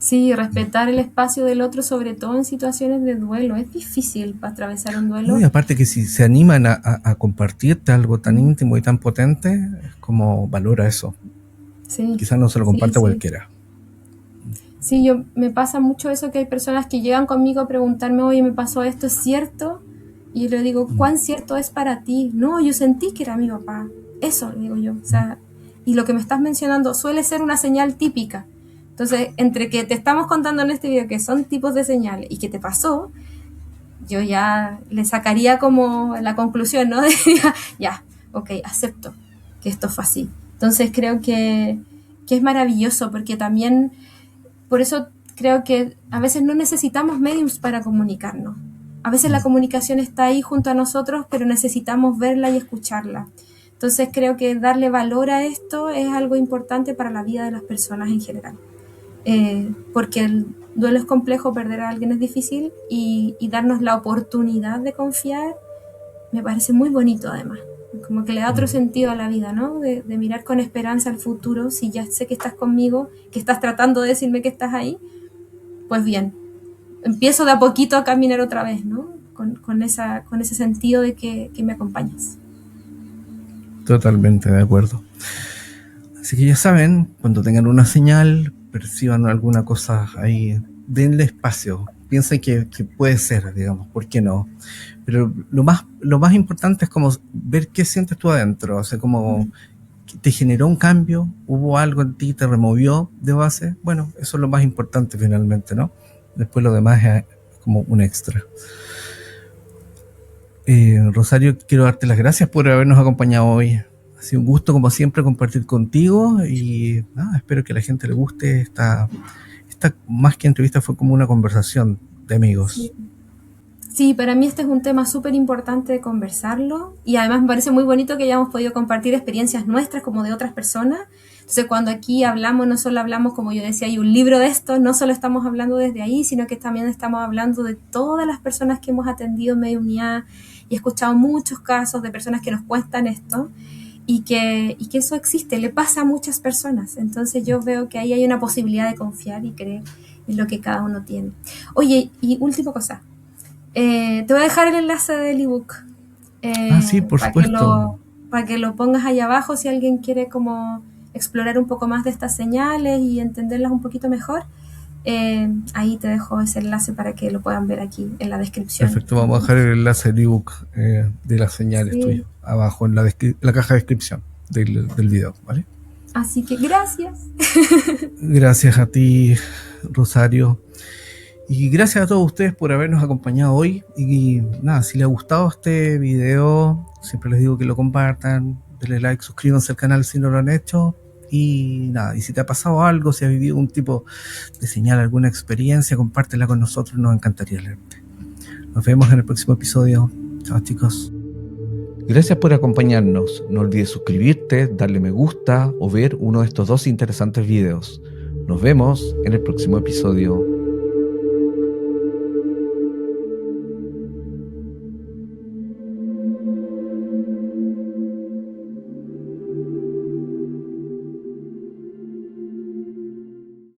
Speaker 2: sí, respetar el espacio del otro, sobre todo en situaciones de duelo. Es difícil para atravesar un
Speaker 3: No, y
Speaker 2: duelo.
Speaker 3: aparte que si se animan a compartirte algo tan íntimo y tan potente, es como valora eso.
Speaker 2: Sí,
Speaker 3: Quizás no se lo
Speaker 2: sí,
Speaker 3: comparte a
Speaker 2: sí.
Speaker 3: cualquiera.
Speaker 2: Sí, me pasa mucho eso que hay personas que llegan conmigo a preguntarme, oye, me pasó esto, ¿es cierto? Y yo le digo, ¿cuán cierto es para ti? No, yo sentí que era mi papá. Eso, le digo yo. O sea, y lo que me estás mencionando suele ser una señal típica. Entonces, entre que te estamos contando en este video que son tipos de señales y que te pasó, yo ya le sacaría como la conclusión, ¿no? De, ya, ok, acepto que esto fue así. Entonces creo que es maravilloso porque también por eso creo que a veces no necesitamos mediums para comunicarnos. A veces la comunicación está ahí junto a nosotros, pero necesitamos verla y escucharla. Entonces creo que darle valor a esto es algo importante para la vida de las personas en general. Porque el duelo es complejo, perder a alguien es difícil y darnos la oportunidad de confiar me parece muy bonito además. Como que le da otro sentido a la vida, ¿no? De mirar con esperanza al futuro. Si ya sé que estás conmigo, que estás tratando de decirme que estás ahí, pues bien, empiezo de a poquito a caminar otra vez, ¿no? Con ese sentido de que me acompañas.
Speaker 3: Totalmente de acuerdo. Así que ya saben, cuando tengan una señal, perciban alguna cosa ahí, denle espacio. Piensen que puede ser, digamos, ¿por qué no? Pero lo más importante es como ver qué sientes tú adentro, o sea, como te generó un cambio, hubo algo en ti, te removió de base, bueno, eso es lo más importante finalmente, ¿no? Después lo demás es como un extra. Rosario, quiero darte las gracias por habernos acompañado hoy. Ha sido un gusto, como siempre, compartir contigo y espero que a la gente le guste. Esta más que entrevista fue como una conversación de
Speaker 2: Sí,
Speaker 3: amigos.
Speaker 2: Sí, para mí este es un tema súper importante de conversarlo y además me parece muy bonito que hayamos podido compartir experiencias nuestras como de otras personas. Entonces cuando aquí hablamos, no solo hablamos, como yo decía, hay un libro de esto, no solo estamos hablando desde ahí, sino que también estamos hablando de todas las personas que hemos atendido en mediunidad y he escuchado muchos casos de personas que nos cuentan esto y que eso existe, le pasa a muchas personas. Entonces yo veo que ahí hay una posibilidad de confiar y creer en lo que cada uno tiene. Oye, y última cosa. Te voy a dejar el enlace del ebook
Speaker 3: Sí, por supuesto.
Speaker 2: para que lo pongas ahí abajo si alguien quiere como explorar un poco más de estas señales y entenderlas un poquito mejor. Ahí te dejo ese enlace para que lo puedan ver aquí en la descripción.
Speaker 3: Perfecto, vamos a dejar el enlace del ebook de las señales
Speaker 2: Sí.
Speaker 3: tuyas abajo en la caja de descripción del video, ¿vale?
Speaker 2: Así que gracias.
Speaker 3: Gracias a ti, Rosario. Y gracias a todos ustedes por habernos acompañado hoy. Y nada, si les ha gustado este video, siempre les digo que lo compartan, denle like, suscríbanse al canal si no lo han hecho. Y nada, y si te ha pasado algo, si has vivido un tipo de señal, alguna experiencia, compártela con nosotros, nos encantaría leerte. Nos vemos en el próximo episodio. Chao, chicos. Gracias por acompañarnos. No olvides suscribirte, darle me gusta o ver uno de estos 2 interesantes videos. Nos vemos en el próximo episodio.